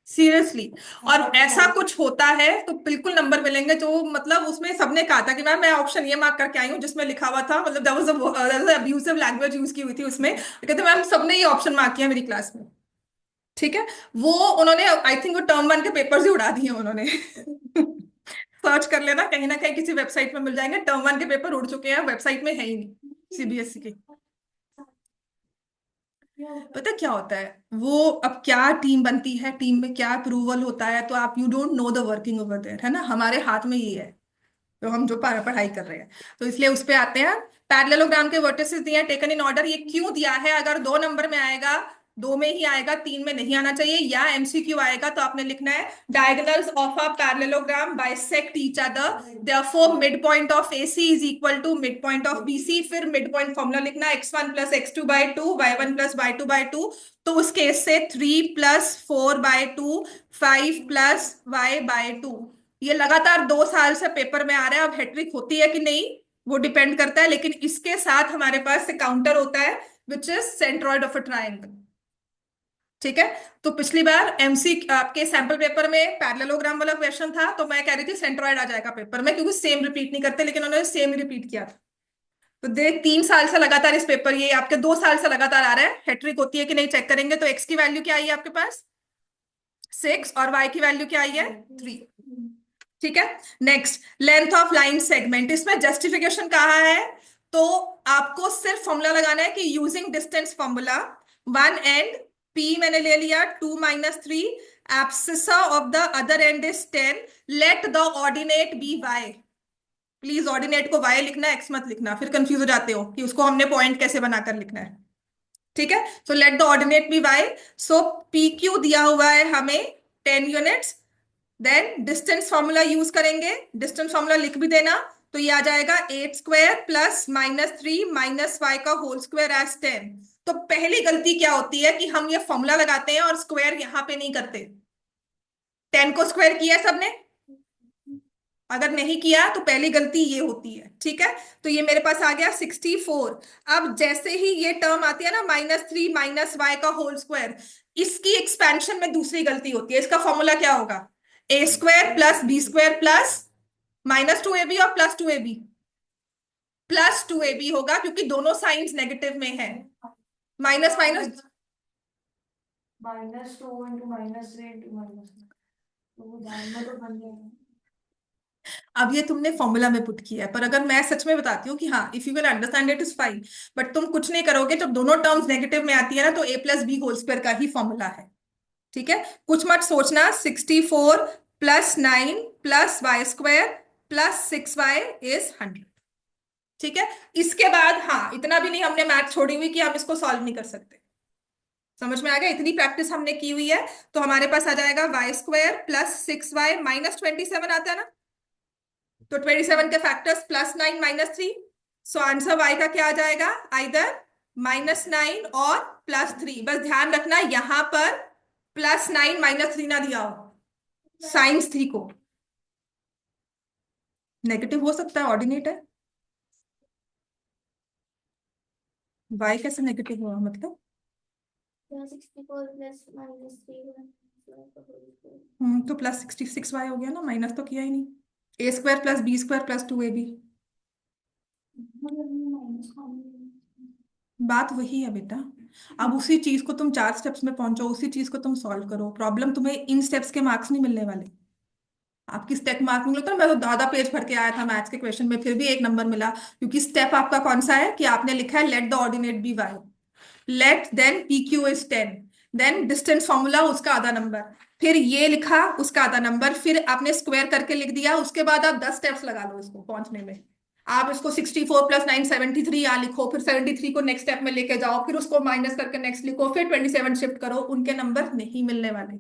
सीरियसली। और ऐसा कुछ होता है तो बिल्कुल नंबर मिलेंगे, जो मतलब उसमें सबने कहा था कि मैं ऑप्शन ये मार्क करके आई हूँ जिसमें लिखा हुआ था, मतलब that was abusive language use की हुई थी उसमें, कहते मैम सबने ये ऑप्शन मार्क किया मेरी क्लास में। ठीक है, वो उन्होंने आई थिंक वो टर्म 1 के पेपर्स ही उड़ा दिए उन्होंने। सर्च कर लेना, कहीं ना कहीं किसी वेबसाइट में मिल जाएंगे, टर्म 1 के पेपर उड़ चुके हैं, वेबसाइट में है ही नहीं सीबीएसई की। पता क्या होता है, वो अब क्या टीम बनती है, टीम में क्या अप्रूवल होता है, तो आप you don't know the working over there, है ना, हमारे हाथ में ये है, तो हम जो पढ़ाई कर रहे हैं, तो इसलिए उस पे आते हैं। पैरेललोग्राम के वर्टिसेस दिए हैं टेकन इन ऑर्डर, ये क्यों दिया है, अगर 2 नंबर में आएगा, 2 में ही आएगा, 3 में नहीं आना चाहिए, या एमसीक्यू आएगा तो आपने लिखना है diagonals of a parallelogram bisect each other, therefore mid point of AC is equal to mid point of BC, फिर मिड पॉइंट फॉर्मूला लिखना x1 + x2/2 y1 + y2/2, तो उस केस से 3 + 4/2 5 + y/2। ये लगातार 2 साल से पेपर में आ रहा है, अब हैट्रिक होती है कि नहीं वो डिपेंड करता है, लेकिन इसके साथ हमारे पास काउंटर होता है which is centroid of a triangle. ठीक है, तो पिछली बार एमसी आपके सैंपल पेपर में पैरेललोग्राम वाला क्वेश्चन था, तो मैं कह रही थी सेंट्रॉइड आ जाएगा पेपर में, क्योंकि सेम रिपीट नहीं करते, लेकिन उन्होंने सेम रिपीट किया था। तो देख 3 साल से लगातार इस पेपर, ये आपके 2 साल से लगातार आ रहा है, हैट्रिक होती है कि नहीं चेक करेंगे। तो एक्स की वैल्यू क्या आई है आपके पास, 6, और वाई की वैल्यू क्या आई है, 3। ठीक है, next length of line segment, इसमें जस्टिफिकेशन कहा है, तो आपको सिर्फ फॉर्मूला लगाना है कि using distance formula, 1 end P मैंने ले लिया 2 - 3, abscissa of the other end is 10, let the ordinate be y. Please ordinate को वाई लिखना है, एक्स मत लिखना, फिर कंफ्यूज हो जाते हो कि उसको हमने पॉइंट कैसे बनाकर लिखना है। ठीक है, so let the ordinate be y, so P Q दिया हुआ है हमें 10 units, then distance formula use करेंगे, डिस्टेंस फॉर्मूला लिख भी देना, तो ये आ जाएगा 8² + -3 - y का होल स्क्वायर एज 10। तो पहली गलती क्या होती है कि हम ये फॉर्मूला लगाते हैं और स्क्वायर यहां पे नहीं करते, 10 को स्क्वायर किया सबने, अगर नहीं किया तो पहली गलती ये होती है। ठीक है, तो ये मेरे पास आ गया 64। अब जैसे ही ये टर्म आती है ना -3 - y का होल स्क्वायर, इसकी एक्सपेंशन में दूसरी गलती होती है, इसका फॉर्मूला क्या होगा, a² + b² + -2ab और +2ab, प्लस 2ab होगा क्योंकि दोनों साइंस नेगेटिव में है। माइनस माइनस -2 into -3 into -1 तो वो ध्यान में तो बन जाएगा। अब ये तुमने फॉर्मूला में पुट किया है, पर अगर मैं सच में बताती हूँ कि हाँ if you can understand it is fine, but तुम कुछ नहीं करोगे, जब दोनों टर्म्स नेगेटिव में आती है ना तो a+b² का ही फॉर्मूला है। ठीक है, कुछ मत सोचना। 64 + 9 + y² + 6y इज 100। ठीक है, इसके बाद हाँ इतना भी नहीं हमने मैथ छोड़ी हुई कि हम इसको सॉल्व नहीं कर सकते। समझ में आ गया, इतनी प्रैक्टिस हमने की हुई है। तो हमारे पास आ जाएगा y² + 6y -27 आता है ना, तो 27 के फैक्टर्स +9 -3। सो आंसर y का क्या आ जाएगा, आइदर -9 और +3। बस ध्यान रखना यहां पर +9 -3 ना दिया हो, साइंस 3 को नेगेटिव हो सकता है, ऑर्डिनेट है। y कैसे नेगेटिव हुआ मतलब? 64 + -3 तो +66y हो गया ना, माइनस तो किया ही नहीं। a² + b² + 2ab, बात वही है बेटा। अब उसी चीज को तुम 4 स्टेप्स में पहुंचो, उसी चीज को तुम सॉल्व करो। प्रॉब्लम तुम्हें इन स्टेप्स के मार्क्स नहीं मिलने वाले। आपकी स्टेप मार्क मिले तो मैं तो दादा पेज भर के आया था मैथ्स के क्वेश्चन में, फिर भी 1 नंबर मिला, क्योंकि स्टेप आपका कौन सा है कि आपने लिखा है let the ordinate be y, let then PQ is 10, then distance formula उसका आधा नंबर, फिर ये लिखा उसका आधा नंबर, फिर आपने स्क्वायर करके लिख दिया। उसके बाद आप 10 स्टेप्स लगा लो इसको पहुंचने में। आप इसको 64 + 9 73 यहाँ लिखो, फिर 73 को नेक्स्ट स्टेप में लेके जाओ, फिर उसको माइनस करके नेक्स्ट लिखो, फिर 27 शिफ्ट करो, उनके नंबर नहीं मिलने वाले।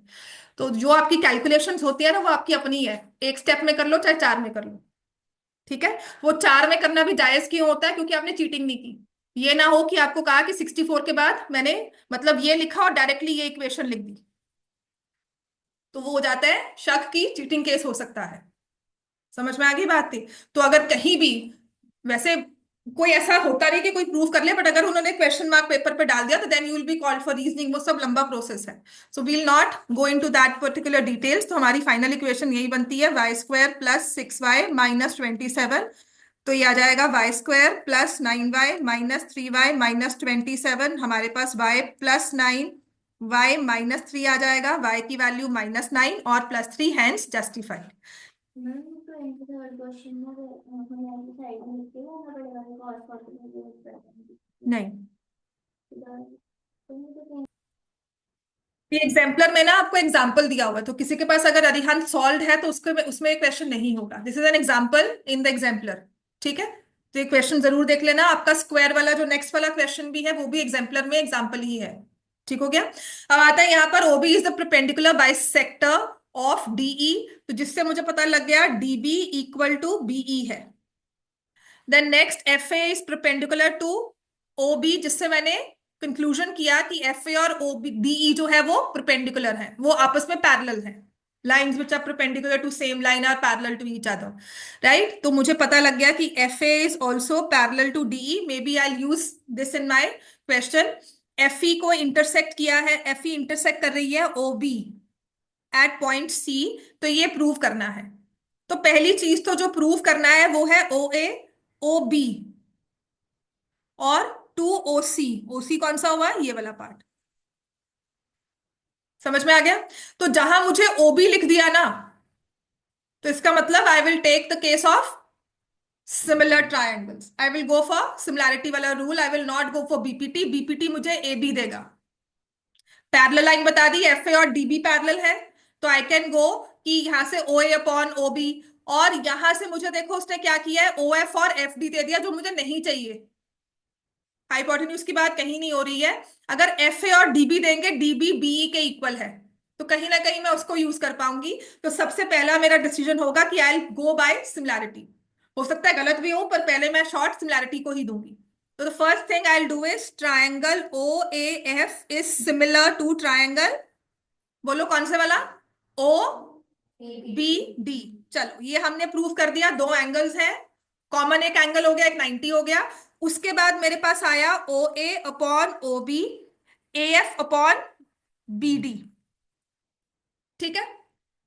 तो जो आपकी कैलकुलेशंस होती है ना वो आपकी अपनी है, एक स्टेप में कर लो चाहे 4 में कर लो। ठीक है, वो 4 में करना भी जायज क्यों होता है, क्योंकि आपने चीटिंग नहीं की। ये ना हो कि आपको कहा कि 64 के बाद मैंने मतलब ये लिखा और डायरेक्टली ये इक्वेशन लिख दी, तो वो हो जाता है शक की चीटिंग केस हो सकता है। समझ में आ गई बात थी? तो अगर कहीं भी, वैसे कोई ऐसा होता नहीं कि कोई प्रूव कर ले, बट अगर उन्होंने क्वेश्चन मार्क पेपर पे डाल दिया तो then you will be called for reasoning, वो सब लंबा प्रोसेस है। So we'll not go into that particular details. तो हमारी फाइनल इक्वेशन यही बनती है, y² + 6y -27। तो ये आ जाएगा y² + 9y -3y -27। हमारे पास y + 9 y -3 आ जाएगा, y की वैल्यू -9 और +3, हैंस जस्टिफाइड। मैम तो इनके थर्ड क्वेश्चन में हम यहाँ की साइड में लिखते हैं ना बड़े वाले cos 45 यूज करते हैं नहीं, तो मुझे ये एग्जाम्पलर में ना आपको एग्जाम्पल दिया हुआ है, तो किसी के पास अगर अरिहंत सॉल्व है तो उसके उसमें क्वेश्चन नहीं होगा। This is an example in the exemplar. ठीक है, तो ये क्वेश्चन जरूर देख लेना। आपका स्क्वायर वाला जो नेक्स्ट वाला क्वेश्चन भी है वो भी एग्जाम्पलर में एग्जाम्पल ही है। ठीक हो गया। अब आता है यहाँ पर OB is the perpendicular bisector of DE, तो जिससे मुझे पता लग गया DB = BE है। Then next FA is perpendicular to OB, जिससे मैंने कंक्लूजन किया कि FA और DE जो है वो परपेंडिकुलर है, वो आपस में पैरेलल है। Lines which are perpendicular to same line are parallel to each other, right. तो मुझे पता लग गया कि FA is also parallel to DE। Maybe I use this in my question. FE को इंटरसेक्ट किया है, FE इंटरसेक्ट कर रही है OB एट पॉइंट C, तो ये प्रूव करना है। तो पहली चीज तो जो प्रूव करना है वो है OA OB और 2OC। OC कौन सा हुआ, ये वाला पार्ट। समझ में आ गया? तो जहां मुझे OB लिख दिया ना, तो इसका मतलब I will take the case of similar triangles. I will go for similarity वाला rule, I will not go for BPT. BPT मुझे AB देगा। पैरेलल लाइन बता दी, FA और DB पैरेलल है, तो आई कैन गो कि यहां से OA/OB, और यहां से मुझे देखो उसने क्या किया है, OF और FD दे दिया, जो मुझे नहीं चाहिए। हाइपोटेन्यूज की बात कहीं नहीं हो रही है। अगर FA और DB देंगे, DB BE के इक्वल है, तो कहीं ना कहीं मैं उसको यूज कर पाऊंगी। तो सबसे पहला मेरा डिसीजन होगा कि आई गो बाय सिमिलैरिटी। हो सकता है गलत भी हो, पर पहले मैं शॉर्ट सिमिलैरिटी को ही दूंगी। तो the first thing I do is triangle OAF is similar to triangle, बोलो कौन से वाला, OBD। चलो ये हमने प्रूव कर दिया, दो एंगल्स हैं, कॉमन एक एंगल हो गया, एक 90 हो गया। उसके बाद मेरे पास आया OA/OB, AF/BD। ठीक है,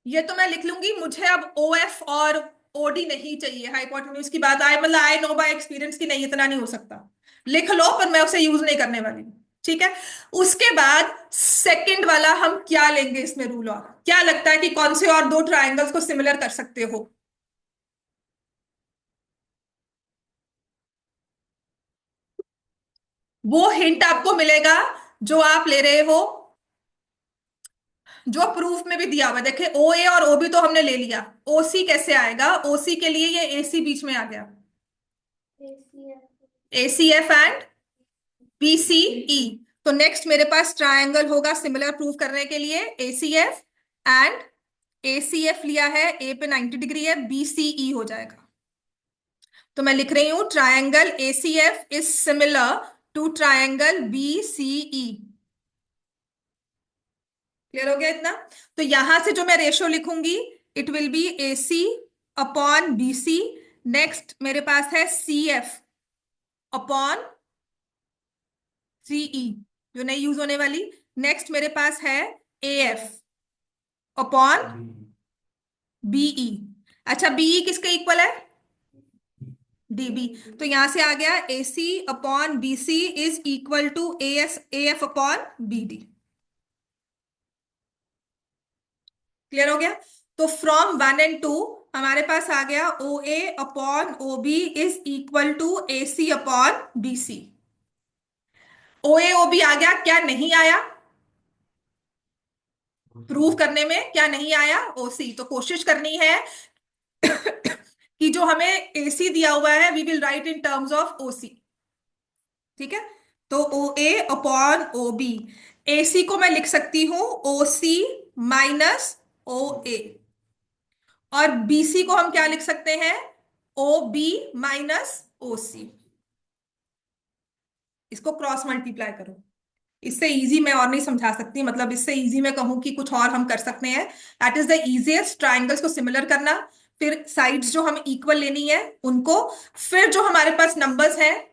ये तो मैं लिख लूंगी। मुझे अब OF और ओडी नहीं चाहिए, हाइपोटेन्यूज की बात आए, मतलब आई नो बाय एक्सपीरियंस की नहीं, इतना नहीं हो सकता, लिख लो पर मैं उसे यूज नहीं करने वाली हूँ। ठीक है, उसके बाद सेकंड वाला हम क्या लेंगे इसमें रूल, और क्या लगता है कि कौन से और दो ट्रायंगल्स को सिमिलर कर सकते हो? वो हिंट आपको मिलेगा जो आप ले रहे हो, जो प्रूफ में भी दिया हुआ है। देखे, ओ ए और ओ बी तो हमने ले लिया, ओसी कैसे आएगा? ओसी के लिए ये एसी बीच में आ गया, एसी एफ एंड बीसीई। तो नेक्स्ट मेरे पास ट्रायंगल होगा सिमिलर प्रूफ करने के लिए, एसीएफ एंड एसीएफ लिया है, ए पे 90 डिग्री है, बीसीई हो जाएगा। तो मैं लिख रही हूं triangle ACF is similar to triangle BCE. Clear हो गया इतना? तो यहां से जो मैं रेशियो लिखूंगी, it will be AC upon BC. Next मेरे पास है सी एफ अपॉन सीई, जो नहीं यूज होने वाली। नेक्स्ट मेरे पास है ए एफ अपॉन बीई। अच्छा, बीई किसके इक्वल है? डीबी। तो यहां से आ गया A C upon B C is equal to A F upon B D. Clear हो गया? तो फ्रॉम 1 and 2 हमारे पास आ गया O A upon O B is equal to A C upon B C. O A O B आ गया, क्या नहीं आया प्रूव करने में? क्या नहीं आया? ओ सी। तो कोशिश करनी है कि जो हमें एसी दिया हुआ है we will write in terms of OC. ठीक है, तो ओ ए अपॉन ओ बी, ए सी को मैं लिख सकती हूं ओ सी माइनस ओ ए, और बीसी को हम क्या लिख सकते हैं? ओ बी माइनस ओ सी। इसको क्रॉस मल्टीप्लाई करो, इससे इजी मैं और नहीं समझा सकती, मतलब इससे इजी मैं कहूं कि कुछ और हम कर सकते हैं। That is the easiest, triangles को सिमिलर करना, फिर साइड्स जो हमें इक्वल लेनी है उनको, फिर जो हमारे पास नंबर्स हैं,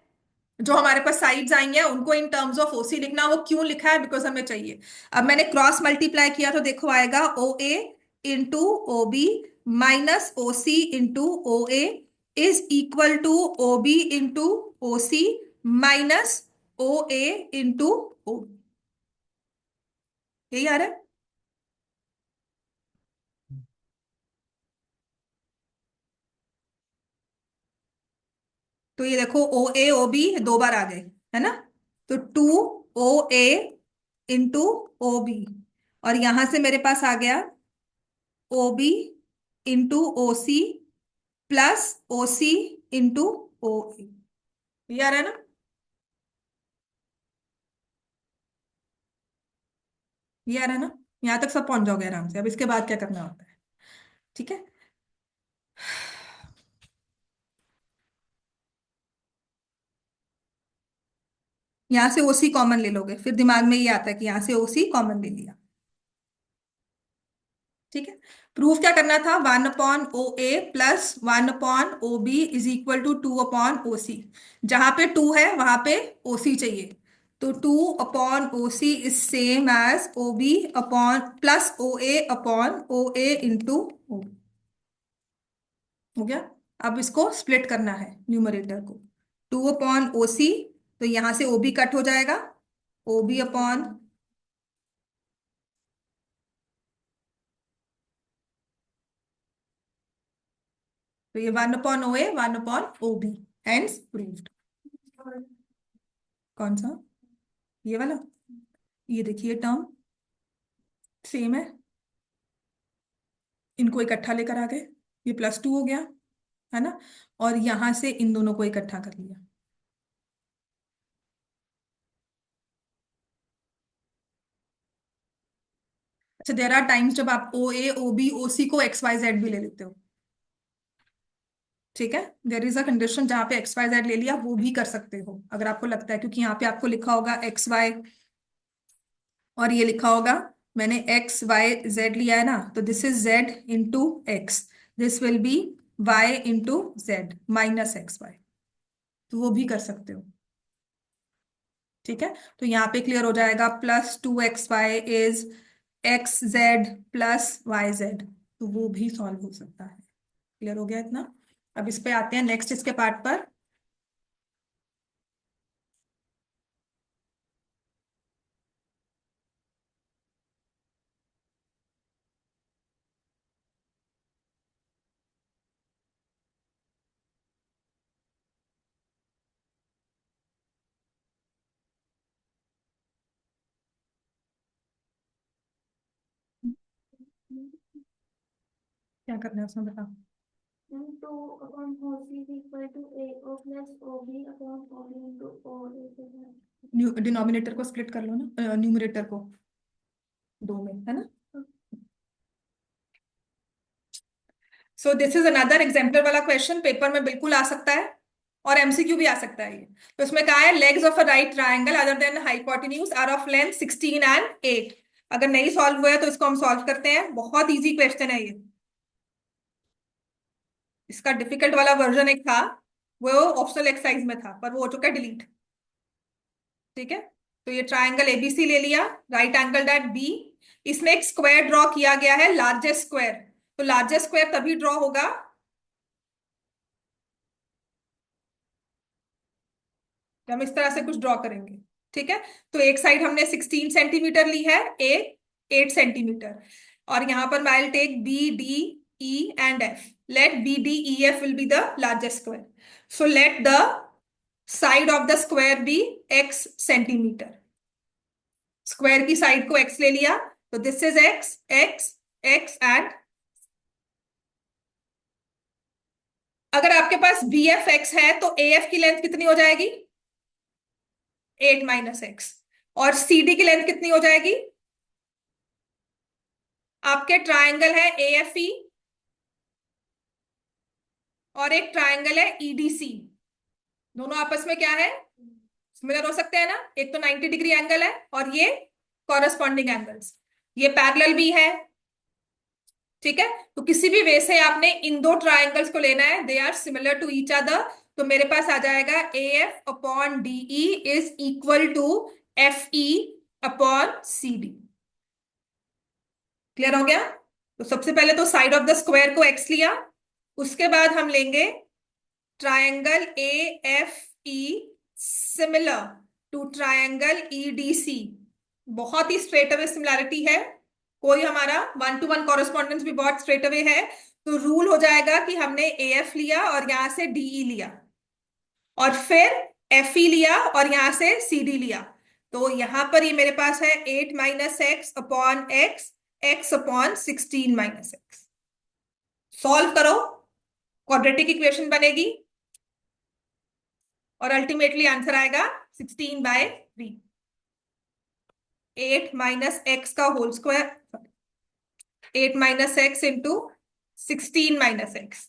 जो हमारे पास साइड्स आई हैं उनको इन टर्म्स ऑफ ओसी लिखना। वो क्यों लिखा है? बिकॉज हमें चाहिए। अब मैंने क्रॉस मल्टीप्लाई किया तो देखो आएगा O A into O B minus O C into O A is equal to O B into O C minus O A into O. यही आ रहा है। तो ये देखो ओ ए ओ बी दो बार आ गए, है ना? तो two O A into O B, और यहां से मेरे पास आ गया O B into O C plus O C into O A. ये आ रहा है ना? ये आ रहा है ना? यहां तक सब पहुंच जाओगे आराम से। अब इसके बाद क्या करना होता है? ठीक है, यहां से ओसी कॉमन ले लोगे, फिर दिमाग में ये आता है कि यहां से ओसी कॉमन ले लिया। ठीक है, प्रूफ क्या करना था? 1/ओ ए प्लस 1/ओ बी इज इक्वल टू 2/ओ सी। जहां पे 2 है वहां पे ओ सी चाहिए, तो 2/ओ C is same as O B upon plus O A upon O A into O. हो गया? अब इसको स्प्लिट करना है न्यूमरेटर को, 2/ओ सी, तो यहां से ओ बी कट हो जाएगा, ओ बी अपॉन, तो ये 1/ओ ए 1/ओ बी, हेंस प्रूव्ड। कौन सा? ये वाला? ये देखिए टर्म सेम है, इनको इकट्ठा लेकर आ गए, ये +2 हो गया, है ना? और यहां से इन दोनों को इकट्ठा कर लिया। अच्छा, देर आर टाइम्स जब आप ओ ए ओ बी ओ सी को एक्स वाई जेड भी ले लेते हो। ठीक है, देर इज अ कंडीशन जहां पे एक्स वाई जेड ले लिया, वो भी कर सकते हो अगर आपको लगता है, क्योंकि यहाँ पे आपको लिखा होगा एक्स वाई, और ये लिखा होगा मैंने एक्स वाई जेड लिया है ना, तो this is z into x, this will be y into z minus x y, तो वो भी कर सकते हो। ठीक है, तो यहाँ पे क्लियर हो जाएगा, +2xy is x z plus y z, तो वो भी सॉल्व हो सकता है। क्लियर हो गया इतना? अब इस पे आते हैं नेक्स्ट इसके पार्ट पर। क्या करना है उसमें बताओ। 2/4 is equal to AO plus OB upon OB into OA. Denominator को स्प्लिट कर लो ना, न्यूमरेटर को दो में, है ना? So this is another example वाला क्वेश्चन, पेपर में बिल्कुल आ सकता है और एमसीक्यू भी आ सकता है ये। तो इसमें कहा है legs of a right triangle other than hypotenuse are of length 16 and 8। अगर नहीं सॉल्व हुआ है तो इसको हम सॉल्व करते हैं। बहुत इजी क्वेश्चन है ये। इसका डिफिकल्ट वाला वर्जन एक था, वो ऑप्शनल एक्सरसाइज में था, पर वो हो चुका है डिलीट। ठीक है, तो ये ट्राइंगल एबीसी ले लिया, राइट एंगल एट बी। इसमें एक स्क्वायर ड्रॉ किया गया है, लार्जेस्ट स्क्वायर। तो लार्जेस्ट स्क्वायर तभी ड्रॉ होगा तो हम इस तरह से कुछ ड्रॉ करेंगे। ठीक है, तो एक साइड हमने 16 सेंटीमीटर ली है, एक 8 सेंटीमीटर, और यहां पर I will take B D E and F. Let B D E F will be the largest square. So let the side of the square be x centimetre. Square की side को x ले लिया, तो this is x x x and अगर आपके पास B F x है तो A F की लेंथ कितनी हो जाएगी? 8 माइनस एक्स। और सी डी की लेंथ कितनी हो जाएगी? आपके ट्राइंगल है ए एफ ई और एक ट्राइंगल है ईडीसी। दोनों आपस में क्या है? सिमिलर हो सकते हैं ना। एक तो 90 डिग्री एंगल है और ये कॉरेस्पॉन्डिंग एंगल्स, ये पैरेलल भी है। ठीक है, तो किसी भी वे से आपने इन दो ट्राइंगल्स को लेना है, they are similar to each other. तो मेरे पास आ जाएगा A F upon D E is equal to F E upon C D. Clear हो गया? तो सबसे पहले तो साइड ऑफ द स्क्वायर को एक्स लिया, उसके बाद हम लेंगे triangle A F E similar to triangle E D C. बहुत ही स्ट्रेट अवे सिमिलैरिटी है, कोई हमारा 1-to-1 कॉरेस्पॉन्डेंस भी बहुत स्ट्रेट अवे है। तो रूल हो जाएगा कि हमने ए एफ लिया और यहां से डीई लिया और फिर एफ ई लिया और यहां से सी डी लिया। तो यहां पर ये मेरे पास है 8 minus x upon x, x upon 16 minus x. Solve करो, क्वाड्रेटिक इक्वेशन बनेगी और अल्टीमेटली आंसर आएगा 16/3। 8 माइनस एक्स का whole square, 8 minus x into 16 minus x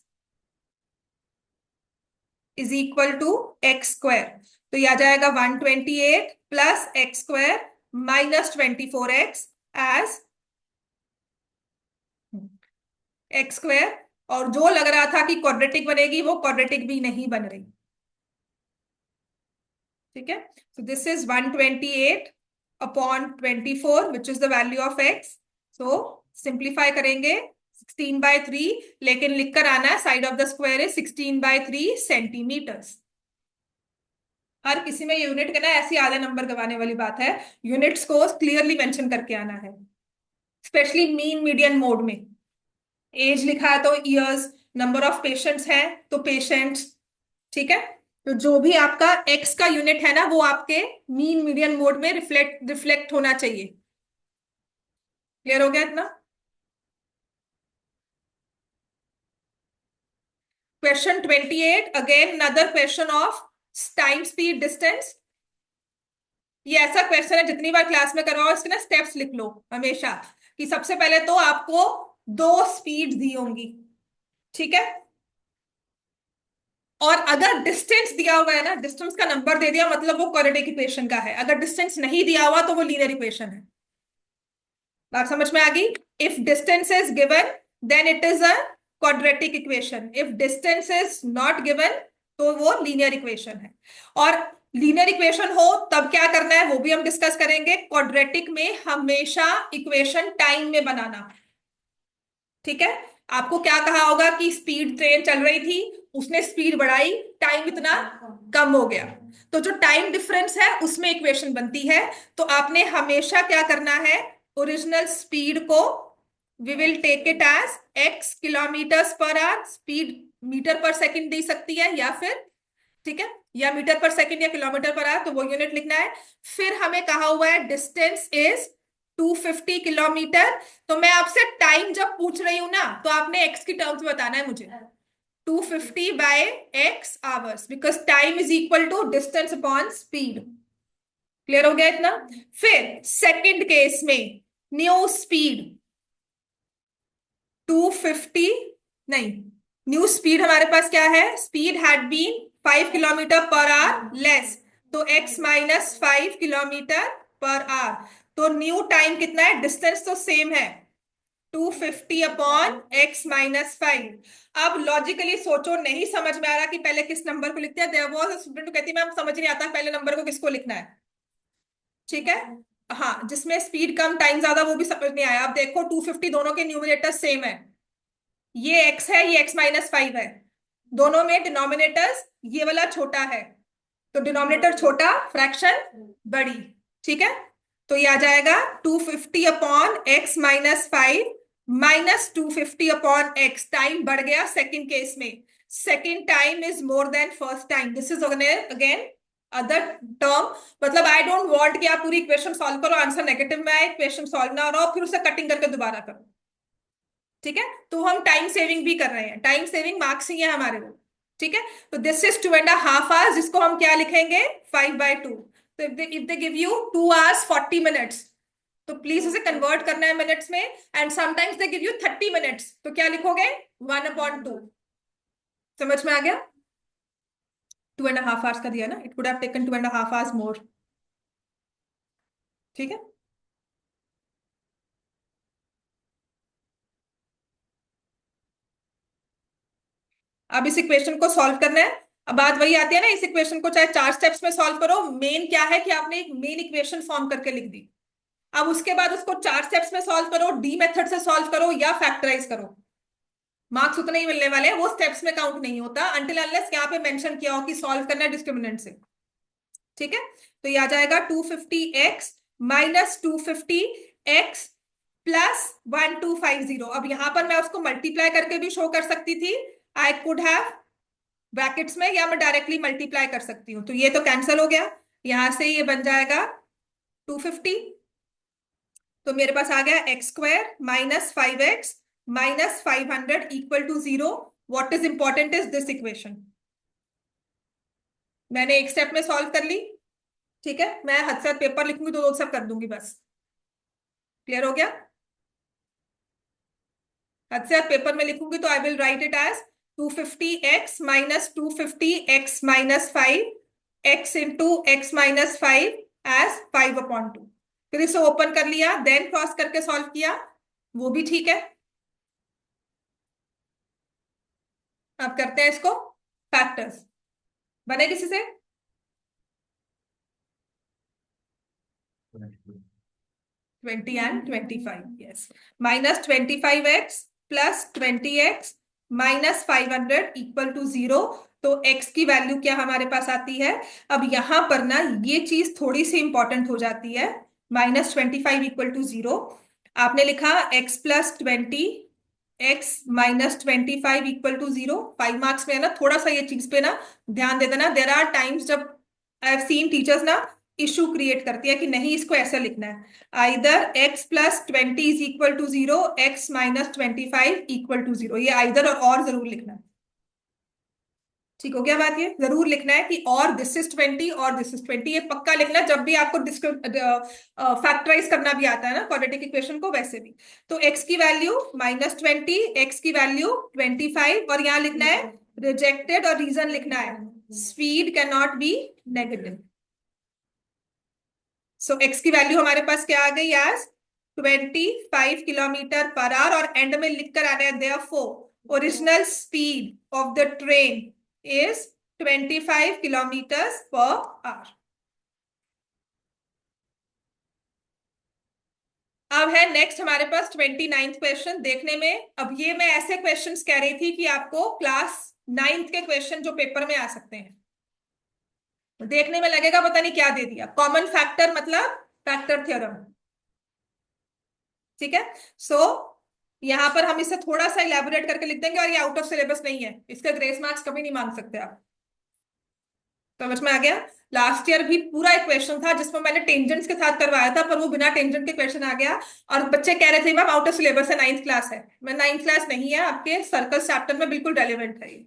is equal to x square. तो ये आ जाएगा 128 plus x square minus 24x as x square. और जो लग रहा था कि क्वाड्रेटिक बनेगी वो क्वाड्रेटिक भी नहीं बन रही। ठीक है, so this is 128 upon 24 which is the value of x. so simplify करेंगे 16/3, लेकिन लिखकर आना side of the square is 16/3 centimetres. हर किसी में यूनिट का ना ऐसी आधे नंबर गवाने वाली बात है, यूनिट्स को क्लियरली मेंशन करके आना है, स्पेशली मीन मीडियन मोड में। एज लिखा है तो ईयर्स, नंबर ऑफ पेशेंट्स हैं तो पेशेंट्स। ठीक है, तो जो भी आपका एक्स का यूनिट है ना वो आपके मीन मीडियन मोड में रिफ्लेक्ट होना चाहिए। क्लियर हो गया इतना? Question 28 again another question of time speed distance. ये ऐसा क्वेश्चन है जितनी बार क्लास में करवाओ इसके ना स्टेप्स लिख लो हमेशा, कि सबसे पहले तो आपको दो स्पीड दी होंगी। ठीक है, और अगर डिस्टेंस दिया हुआ है ना, डिस्टेंस का नंबर दे दिया मतलब वो क्वाड्रेटिक इक्वेशन का है, अगर डिस्टेंस नहीं दिया हुआ तो वो लीनियर इक्वेशन है। बात समझ में आ गई? If distance is given then it is a quadratic equation, if distance is not given तो वो लीनियर इक्वेशन है। और लीनियर इक्वेशन हो तब क्या करना है वो भी हम डिस्कस करेंगे। क्वाड्रेटिक में हमेशा इक्वेशन टाइम में बनाना। ठीक है, आपको क्या कहा होगा कि स्पीड ट्रेन चल रही थी, उसने स्पीड बढ़ाई, टाइम इतना कम हो गया। तो जो टाइम डिफरेंस है उसमें इक्वेशन बनती है। तो आपने हमेशा क्या करना है, ओरिजिनल स्पीड को we will take it as x kilometres per hour, speed metre per second दे सकती है या फिर, ठीक है, या मीटर पर सेकंड या किलोमीटर पर आवर, तो वो यूनिट लिखना है। फिर हमें कहा हुआ है डिस्टेंस इज 250 किलोमीटर। तो मैं आपसे टाइम जब पूछ रही हूं ना, तो आपने एक्स की टर्म्स में बताना है मुझे, 250 by x hours, because time is equal to distance upon speed. Clear हो गया इतना? फिर सेकंड केस में न्यू स्पीड 250, नहीं, न्यू स्पीड हमारे पास क्या है, speed had been 5 kilometre per hour less, तो x minus 5 kilometre per hour. तो न्यू टाइम कितना है, डिस्टेंस तो सेम है, 250 अपॉन x माइनस 5। अब लॉजिकली सोचो, नहीं समझ में आ रहा कि पहले किस नंबर को लिखते हैं, देयर वाज अ स्टूडेंट को कहती मैम समझ नहीं आता पहले नंबर को किसको लिखना है, ठीक है। हाँ, जिसमें स्पीड कम टाइम ज्यादा वो भी समझ नहीं आया। अब देखो 250 दोनों के न्यूमरेटर सेम है, ये x है, ये x माइनस 5 है, दोनों में डिनोमिनेटर्स ये वाला छोटा है, तो डिनोमिनेटर छोटा, फ्रैक्शन बड़ी, ठीक है। तो ये आ जाएगा 250 upon x minus 5 minus 250 upon x। Time बढ़ गया सेकंड केस में, second time is more then first time, this is again other term. मतलब आई डोंट वांट कि आप पूरी इक्वेशन सॉल्व करो, आंसर नेगेटिव में आए, इक्वेशन सॉल्व ना हो रहा हो, फिर उसे कटिंग करके दोबारा करो, ठीक है। तो हम टाइम सेविंग भी कर रहे हैं, टाइम सेविंग मार्क्स ही है हमारे को, ठीक है। तो दिस इज 2.5 आवर्स, जिसको हम क्या लिखेंगे, 5/2। तो if they give you 2 hours 40 minutes, तो प्लीज उसे कन्वर्ट करना है मिनट्स में। And sometimes they give you 30 minutes, तो क्या लिखोगे, 1/2। समझ में आ गया? 2.5 आवर्स का दिया ना, it could have taken 2.5 hours मोर, ठीक है। अब इस इक्वेशन को सॉल्व करना है। अब बात वही आती है ना, इस इक्वेशन को चाहे 4 स्टेप्स में सॉल्व करो, मेन क्या है कि आपने एक मेन इक्वेशन फॉर्म करके लिख दी। अब उसके बाद उसको 4 स्टेप्स में सॉल्व करो, डी मेथड से सॉल्व करो या फैक्टराइज करो, मार्क्स उतने ही मिलने वाले हैं, वो स्टेप्स में काउंट नहीं होता अनटिल अनलेस यहाँ पे मेंशन किया हो कि सॉल्व करना है डिस्क्रिमिनेंट से, ठीक है। तो ये आ जाएगा 250x माइनस 250x प्लस 1250। अब यहां पर मैं उसको मल्टीप्लाई करके भी शो कर सकती थी, आई कुड हैव ब्रैकेट्स में, या मैं डायरेक्टली मल्टीप्लाई कर सकती हूँ, तो ये तो कैंसिल हो गया, यहां से ये बन जाएगा 250। तो मेरे पास आ गया x² minus 5x minus 500 equal to 0। What is important is this equation. मैंने एक स्टेप में सॉल्व कर ली, ठीक है, मैं हद से हद पेपर लिखूंगी तो 2 स्टेप कर दूंगी बस। क्लियर हो गया? हद से हद पेपर में लिखूंगी तो I will write it as 250x minus 250x minus 5 x into x minus 5 as 5/2। फिर इसे ओपन कर लिया, देन क्रॉस करके सॉल्व किया, वो भी ठीक है। अब करते हैं इसको फैक्टर्स, बने किसी से? 20 and 25, yes, minus 25x plus 20x minus 500 equal to 0। तो x की वैल्यू क्या हमारे पास आती है, अब यहां पर ना ये चीज थोड़ी सी इंपॉर्टेंट हो जाती है, माइनस 25 इक्वल टू 0। आपने लिखा x plus 20 x minus 25 equal to 0, 5 marks में है ना, थोड़ा सा ये चीज पे ना ध्यान दे देना। देयर आर टाइम्स जब आई हैव सीन टीचर्स ना इशू क्रिएट करती है कि नहीं इसको ऐसा लिखना है, either x plus 20 is equal to 0, x minus 25 equal to 0, ये आइदर और जरूर लिखना है, ठीक हो गया बात, ये जरूर लिखना है कि और दिस इज 20 और दिस इज 20, ये पक्का लिखना जब भी आपको फैक्टराइज करना भी आता है ना क्वाड्रेटिक इक्वेशन को, वैसे भी। तो x की वैल्यू माइनस 20, x की वैल्यू 25, और यहाँ लिखना है रिजेक्टेड, और रीजन लिखना है speed can not be negative. So x की वैल्यू हमारे पास क्या आ गई, एज 25 किलोमीटर पर आवर, और एंड में लिखकर आ रहा है therefore original speed of the train is 25 kilometers per hour। अब है नेक्स्ट हमारे पास 29th क्वेश्चन देखने में। अब ये मैं ऐसे क्वेश्चंस कह रही थी कि आपको क्लास 9th के क्वेश्चन जो पेपर में आ सकते हैं, तो देखने में लगेगा पता नहीं क्या दे दिया। कॉमन फैक्टर मतलब फैक्टर थ्योरम, ठीक है। सो यहां पर हम इसे थोड़ा सा इलेबोरेट करके लिख देंगे, और ये आउट ऑफ सिलेबस नहीं है, इसका ग्रेस मार्क्स कभी नहीं मांग सकते आप। समझ में आ गया? लास्ट ईयर भी पूरा एक क्वेश्चन था जिसमें मैंने टेंजेंट्स के साथ करवाया था, पर वो बिना टेंजेंट के क्वेश्चन आ गया, और बच्चे कह रहे थे मैम आउट ऑफ सिलेबस है, 9th क्लास है। मैं 9th क्लास नहीं है, आपके सर्कल चैप्टर में बिल्कुल रेलिवेंट है ये।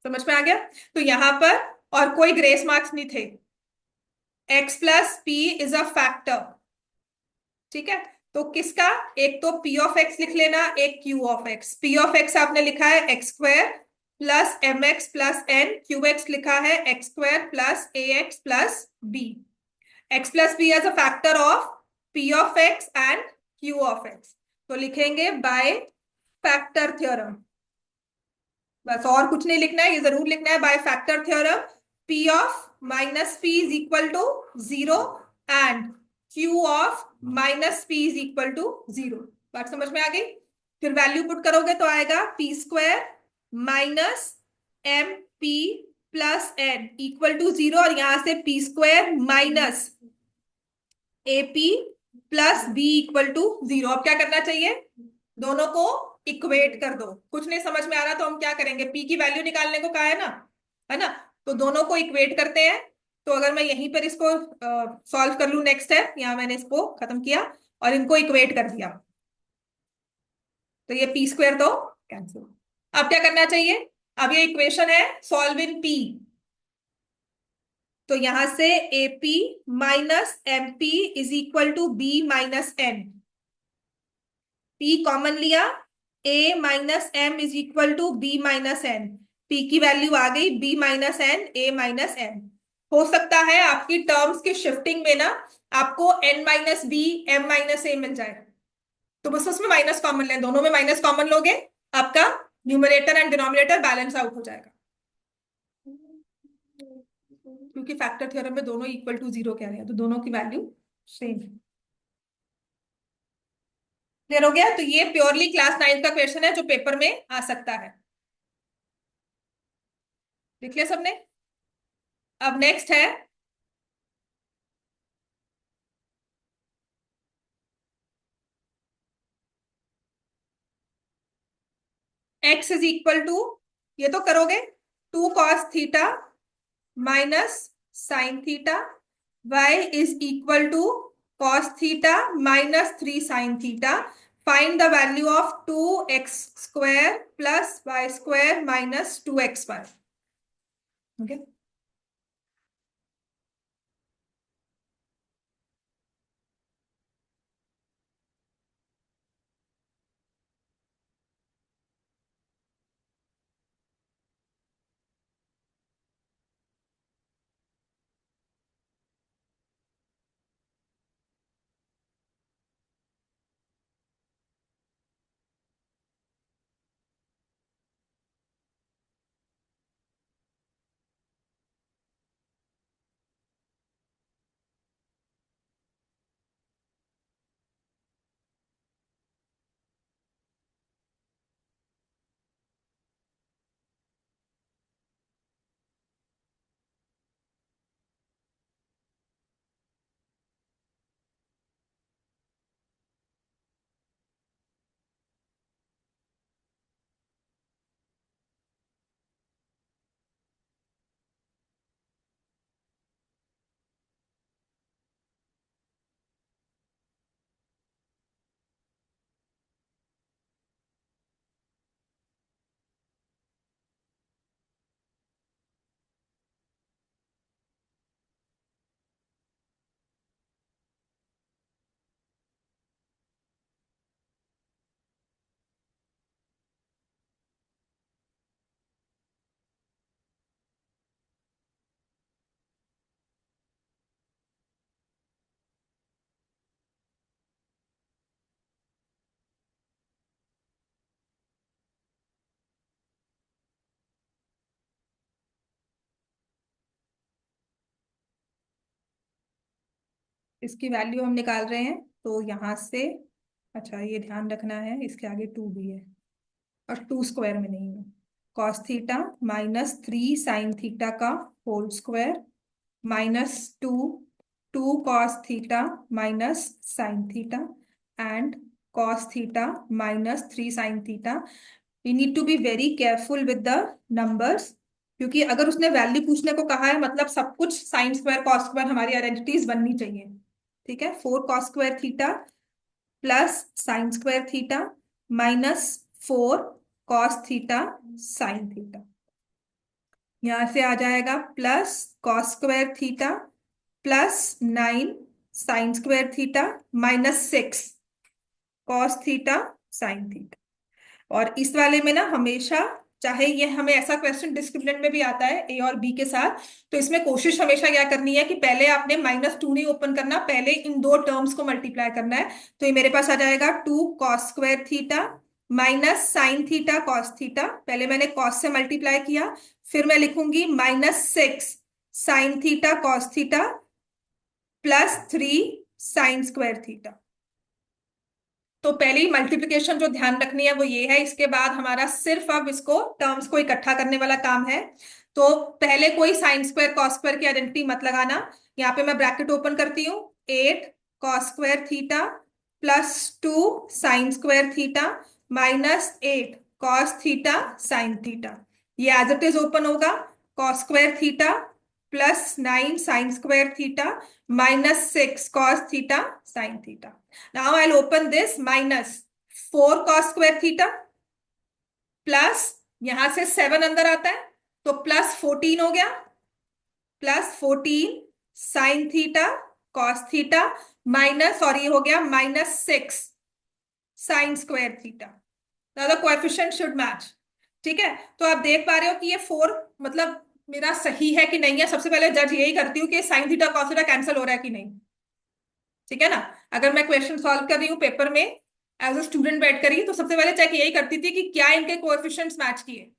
समझ में आ गया? तो यहां पर और कोई ग्रेस मार्क्स नहीं थे। X plus P is a factor, ठीक है। तो किसका? एक तो पी ऑफ एक्स लिख लेना, एक q of x. P of x आपने लिखा है x square plus m x plus n, q x लिखा है x square plus a x plus b. X plus b as a factor of p of x and q of x, तो लिखेंगे bye factor theorem. बस और कुछ नहीं लिखना है, ये जरूर लिखना है by factor theorem. P of minus p is equal to zero and q of minus p is equal to zero. बात समझ में आ गई? फिर वैल्यू पुट करोगे तो आएगा p square minus m p plus n equal to zero, और यहां से p square minus a p plus b equal to zero. अब क्या करना चाहिए? दोनों को इक्वेट कर दो। कुछ नहीं समझ में आ रहा तो हम क्या करेंगे, पी की वैल्यू निकालने को कहा है ना, है ना। तो दोनों को इक्वेट करते हैं। तो अगर मैं यहीं पर इसको सॉल्व कर लू, नेक्स्ट है, यहाँ मैंने इसको खत्म किया और इनको इक्वेट कर दिया, तो ये पी स्क्वायर तो कैंसिल। अब क्या करना चाहिए? अब ये इक्वेशन है सॉल्व इन पी, तो यहां से ap minus mp is equal to b minus n. P common लिया, a minus m is equal to b minus n. P की वैल्यू आ गई b minus n, a minus n. हो सकता है आपकी टर्म्स की शिफ्टिंग में ना आपको N minus B M minus A मिल जाए, तो बस उसमें माइनस कॉमन लें, दोनों में माइनस कॉमन लोगे, आपका numerator and denominator balance out हो जाएगा, क्योंकि फैक्टर थ्योरम में दोनों इक्वल टू जीरो कह रहे हैं, तो दोनों की वैल्यू सेम। क्लियर हो गया? तो ये प्योरली क्लास 9 का क्वेश्चन है जो पेपर में आ सकता है। देख लिया सबने? अब नेक्स्ट है x इज इक्वल टू, ये तो करोगे, 2 cos theta minus sine theta, y is equal to cos theta minus 3 sin theta. Find the value of 2x² plus y² minus 2xy। Okay, इसकी वैल्यू हम निकाल रहे हैं, तो यहाँ से, अच्छा ये ध्यान रखना है, इसके आगे 2 भी है और 2 स्क्वायर में नहीं है। कॉस थीटा -3 sin थीटा का whole square -2 2 cos theta -sin theta and cos theta -3 sin theta. We need to be very careful with the numbers, क्योंकि अगर उसने वैल्यू पूछने को कहा है मतलब सब कुछ साइन स्क्वायर कॉस स्क्वायर हमारी आइडेंटिटीज बननी चाहिए। ठीक है, 4 cos square theta plus sine square theta -4 cos theta sin theta. यहां से आ जाएगा plus cos square theta +9 sin square theta -6 cos theta sin theta. और इस वाले में ना हमेशा, चाहे ये हमें ऐसा क्वेश्चन डिस्क्रिमिनेंट में भी आता है ए और बी के साथ, तो इसमें कोशिश हमेशा क्या करनी है कि पहले आपने -2 नहीं ओपन करना, पहले इन दो टर्म्स को मल्टीप्लाई करना है। तो ये मेरे पास आ जाएगा 2 cos square theta -sin theta cos theta. पहले मैंने cos से मल्टीप्लाई किया, फिर मैं लिखूंगी -6 sin theta cos theta +3 sin square theta. तो पहली मल्टीप्लिकेशन जो ध्यान रखनी है वो ये है। इसके बाद हमारा सिर्फ अब इसको टर्म्स को इकट्ठा करने वाला काम है। तो पहले कोई साइन स्क्वायर कॉस स्क्वायर की आइडेंटिटी मत लगाना। यहाँ पे मैं ब्रैकेट ओपन करती हूँ, 8 cos square theta +2 sin square theta -8 cos theta sin theta. ये एज इट इज ओपन होगा। cos square theta +9 sin square theta -6 cos theta sin theta. Now I'll open this -4 cos square theta plus, यहां से 7 अंदर आता है तो +14 हो गया, +14 sin theta cos theta minus, और ये हो गया -6 sin square theta. Now the coefficient should match। ठीक है, तो आप देख पा रहे हो कि ये 4 मतलब मेरा सही है कि नहीं है। सबसे पहले जज यही करती हूँ कि sin theta cos theta cancel हो रहा है कि नहीं। ठीक है ना, अगर मैं क्वेश्चन सॉल्व कर रही हूँ पेपर में एज अ स्टूडेंट बैठ कर ही, तो सबसे पहले चेक यही करती थी कि क्या इनके कोएफिशिएंट्स मैच किए।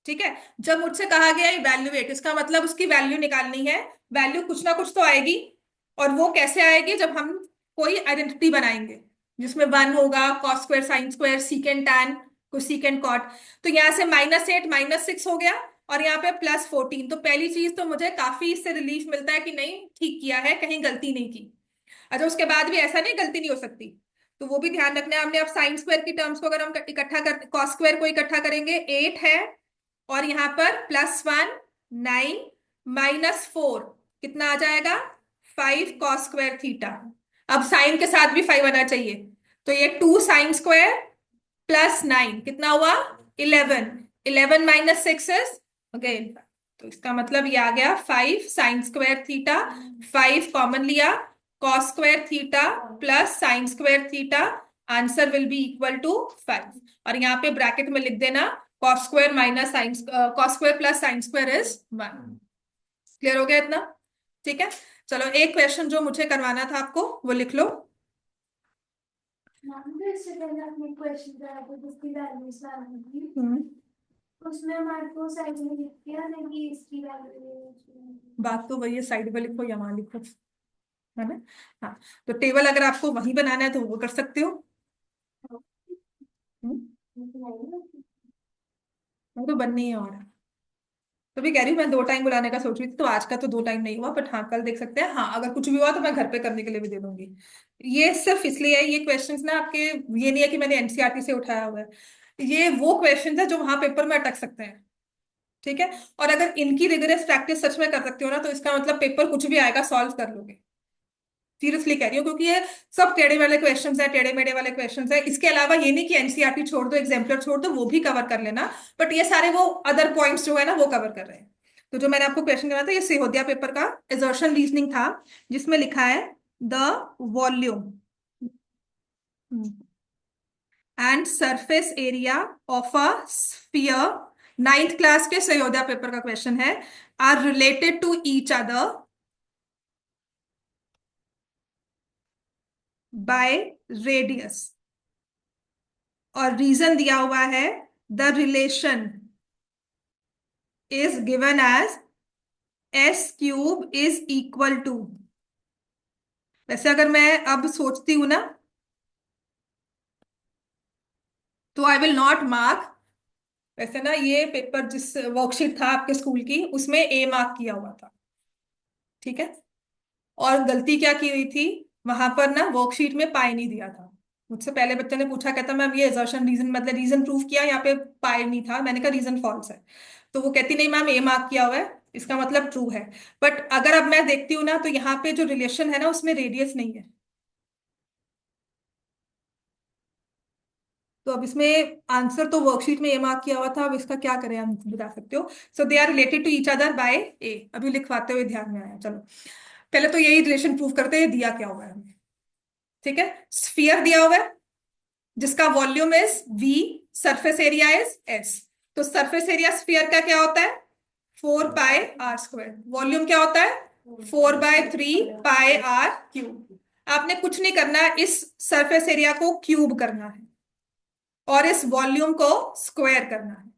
ठीक है, जब मुझसे कहा गया इवैल्यूएट, इसका मतलब उसकी वैल्यू निकालनी है। वैल्यू कुछ ना कुछ तो आएगी, और वो कैसे आएगी, जब हम कोई आइडेंटिटी बनाएंगे जिसमें 1 होगा, cos square sine square secant tan cosecant cot. तो यहाँ से -8 -6 हो गया, और यहाँ पे +14। तो पहली चीज तो मुझे काफी इससे रिलीफ मिलता है कि नहीं ठीक किया है, कहीं गलती नहीं की। अच्छा, उसके बाद भी ऐसा नहीं गलती नहीं हो सकती, तो वो भी ध्यान रखना है हमने। अब साइन स्क्वायर की टर्म्स को अगर हम इकट्ठा कर, कॉस स्क्वायर को इकट्ठा करेंगे, 8 है और यहाँ पर +1 9 -4 कितना आ जाएगा, 5 cos स्क्वायर थीटा। अब साइन के साथ भी 5 आना चाहिए, तो ये 2 sin स्क्वायर +9 कितना हुआ, 11। 11 -6 इज अगेन, तो इसका मतलब ये आ गया 5 sin स्क्वायर थीटा। 5 कॉमन लिया, cos square theta +sin square theta, answer will be equal to 5। और यहाँ पे ब्रैकेट में लिख देना cos square cos square +sin square is 1। Clear हो गया इतना? ठीक है, चलो एक क्वेश्चन जो मुझे करवाना था आपको वो लिख लो। इससे पहले आपने क्वेश्चन करा था जिसकी वैल्यूज डालनी थी, उसमें हमारे को साइड में लिख दिया ना कि इसकी वैल्यू। बात तो वही है, साइड में लिखो या वहां लिखो, है ना? हाँ, तो टेबल अगर आपको वही बनाना है तो वो कर सकते हो। वो तो बननी है, और तो भी कह रही हूँ मैं 2 टाइम बुलाने का सोच रही थी, तो आज का तो 2 टाइम नहीं हुआ, बट हाँ कल देख सकते हैं। हाँ, अगर कुछ भी हुआ तो मैं घर पे करने के लिए भी दे दूंगी। ये सिर्फ इसलिए है, ये क्वेश्चंस ना आपके, ये नहीं है कि मैंने एनसीईआरटी से उठाया हुआ है, ये वो क्वेश्चंस है जो वहां पेपर में अटक सकते हैं। ठीक है, और अगर इनकी रिगरस प्रैक्टिस सच में कर सकते हो ना, तो इसका मतलब पेपर कुछ भी आएगा सॉल्व कर लोगे। सीरियसली कह रही हूँ, क्योंकि ये सब टेढ़े वाले क्वेश्चंस है, टेढ़े मेढ़े वाले क्वेश्चंस है। इसके अलावा ये नहीं कि एनसीईआरटी छोड़ दो, एग्जाम्पलर छोड़ दो, वो भी कवर कर लेना, बट ये सारे वो अदर पॉइंट्स जो है ना वो कवर कर रहे हैं। तो जो मैंने आपको क्वेश्चन कराया था ये सिहोदिया पेपर का एजर्शन रीजनिंग था, जिसमें लिखा है the volume and surface area of a sphere, 9th class के सिहोदिया पेपर का क्वेश्चन है, are related to each other by radius. और रीजन दिया हुआ है the relation is given as s³ is equal to वैसे अगर मैं अब सोचती हूँ ना, तो आई विल नॉट मार्क। वैसे ना ये पेपर जिस वर्कशीट था आपके स्कूल की, उसमें ए मार्क किया हुआ था, ठीक है। और गलती क्या की हुई थी, वहां पर ना वर्कशीट में पाई नहीं दिया था। मुझसे पहले बच्चे ने पूछा, कहता मैम ये एजर्शन रीजन मतलब रीजन प्रूफ किया, यहाँ पे पाई नहीं था। मैंने कहा रीजन फॉल्स है। तो वो कहती नहीं मैम ए मार्क किया हुआ है, इसका मतलब ट्रू है। बट अगर अब मैं देखती हूँ ना, तो यहाँ पे जो रिलेशन है ना, उसमें रेडियस नहीं है। तो अब इसमें आंसर तो वर्कशीट में ए मार्क किया हुआ था, अब इसका क्या करें, आप बता सकते हो। So they are related to each other by a. अभी लिखवाते हुए ध्यान में आया, चलो पहले तो यही रिलेशन प्रूव करते हैं, दिया क्या हुआ है हमें। ठीक है, स्फीयर दिया हुआ है जिसका volume is V, surface area is S. तो सरफेस एरिया स्फीयर का क्या होता है, 4 पाई r स्क्वायर। वॉल्यूम क्या होता है, 4/3 पाई r क्यूब। आपने कुछ नहीं करना, इस सरफेस एरिया को क्यूब करना है और इस वॉल्यूम को स्क्वायर करना है।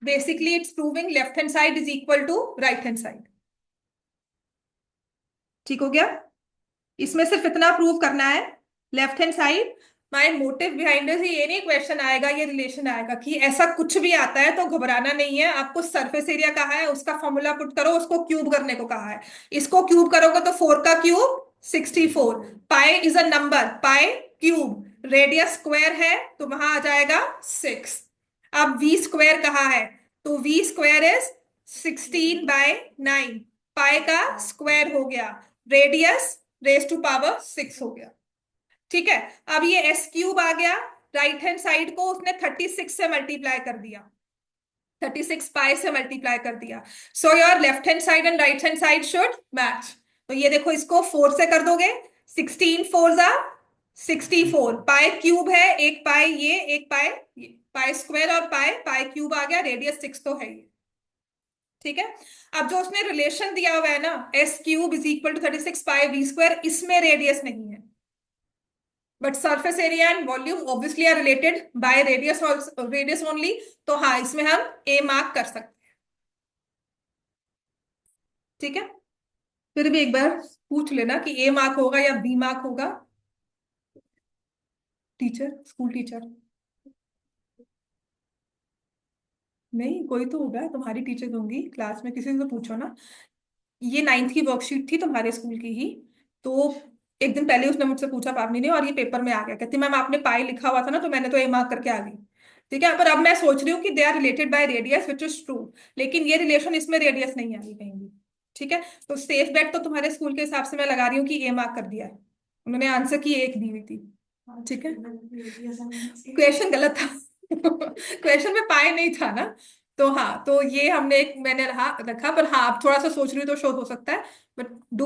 Basically it's proving left hand side is equal to right hand side. ठीक हो गया, इसमें सिर्फ इतना प्रूव करना है, left hand side. My motive behind this, ये नहीं क्वेश्चन आएगा, ये रिलेशन आएगा कि ऐसा कुछ भी आता है तो घबराना नहीं है। आपको सरफेस एरिया कहा है, उसका फॉर्मूला पुट करो, उसको क्यूब करने को कहा है। इसको क्यूब करोगे तो 4 का cube 64। Pi is a number, pi cube, radius square है तो वहां आ जाएगा 6। अब वी स्क्वायर कहा है, तो वी स्क्वायर इज 16/9। पाई का स्क्वायर हो गया, रेडियस रेस टू पावर 6 हो गया। ठीक है, अब ये एस क्यूब आ गया, राइट हैंड साइड को उसने 36 से मल्टीप्लाई कर दिया, 36 पाई से मल्टीप्लाई कर दिया। So your left hand side and right hand side should match. तो ये देखो, इसको 4 से कर दोगे, 16 4 = 64। पाई क्यूब है, एक पाई ये, एक पाई ये, पाई स्क्वायर और पाई पाई क्यूब आ गया, रेडियस 6 तो है ये। ठीक है, अब जो उसने रिलेशन दिया हुआ है ना, s³ = 36 पाई v², इसमें रेडियस नहीं है, but surface area and volume obviously are related by radius, radius only. तो हाँ, इसमें हम ए मार्क कर सकते हैं। ठीक है, फिर भी एक बार पूछ लेना कि ए मार्क होगा या बी मार्क होगा। टीचर, स्कूल टीचर, नहीं कोई तो होगा, तुम्हारी टीचर होंगी क्लास में, किसी से पूछो ना। ये 9th की वर्कशीट थी तुम्हारे स्कूल की ही। तो एक दिन पहले उसने मुझसे पूछा पावनी ने, और ये पेपर में आ गया, कहती मैम आपने पाई लिखा हुआ था ना, तो मैंने तो ए मार्क करके आ गई। ठीक है, पर अब मैं सोच रही हूँ कि they are related by radius which is true, लेकिन ये रिलेशन इसमें रेडियस नहीं आ रही कहीं भी। ठीक है, तो सेफ बेट तो तुम्हारे स्कूल के हिसाब से मैं लगा रही हूँ कि ए मार्क कर दिया है। उन्होंने आंसर की एक दी हुई थी। ठीक है, क्वेश्चन गलत था। क्वेश्चन में पाए नहीं था ना। तो हाँ, तो ये हमने एक मैंने रहा रखा, पर हाँ आप थोड़ा सा सोच रही हो तो शो हो सकता है, बट डू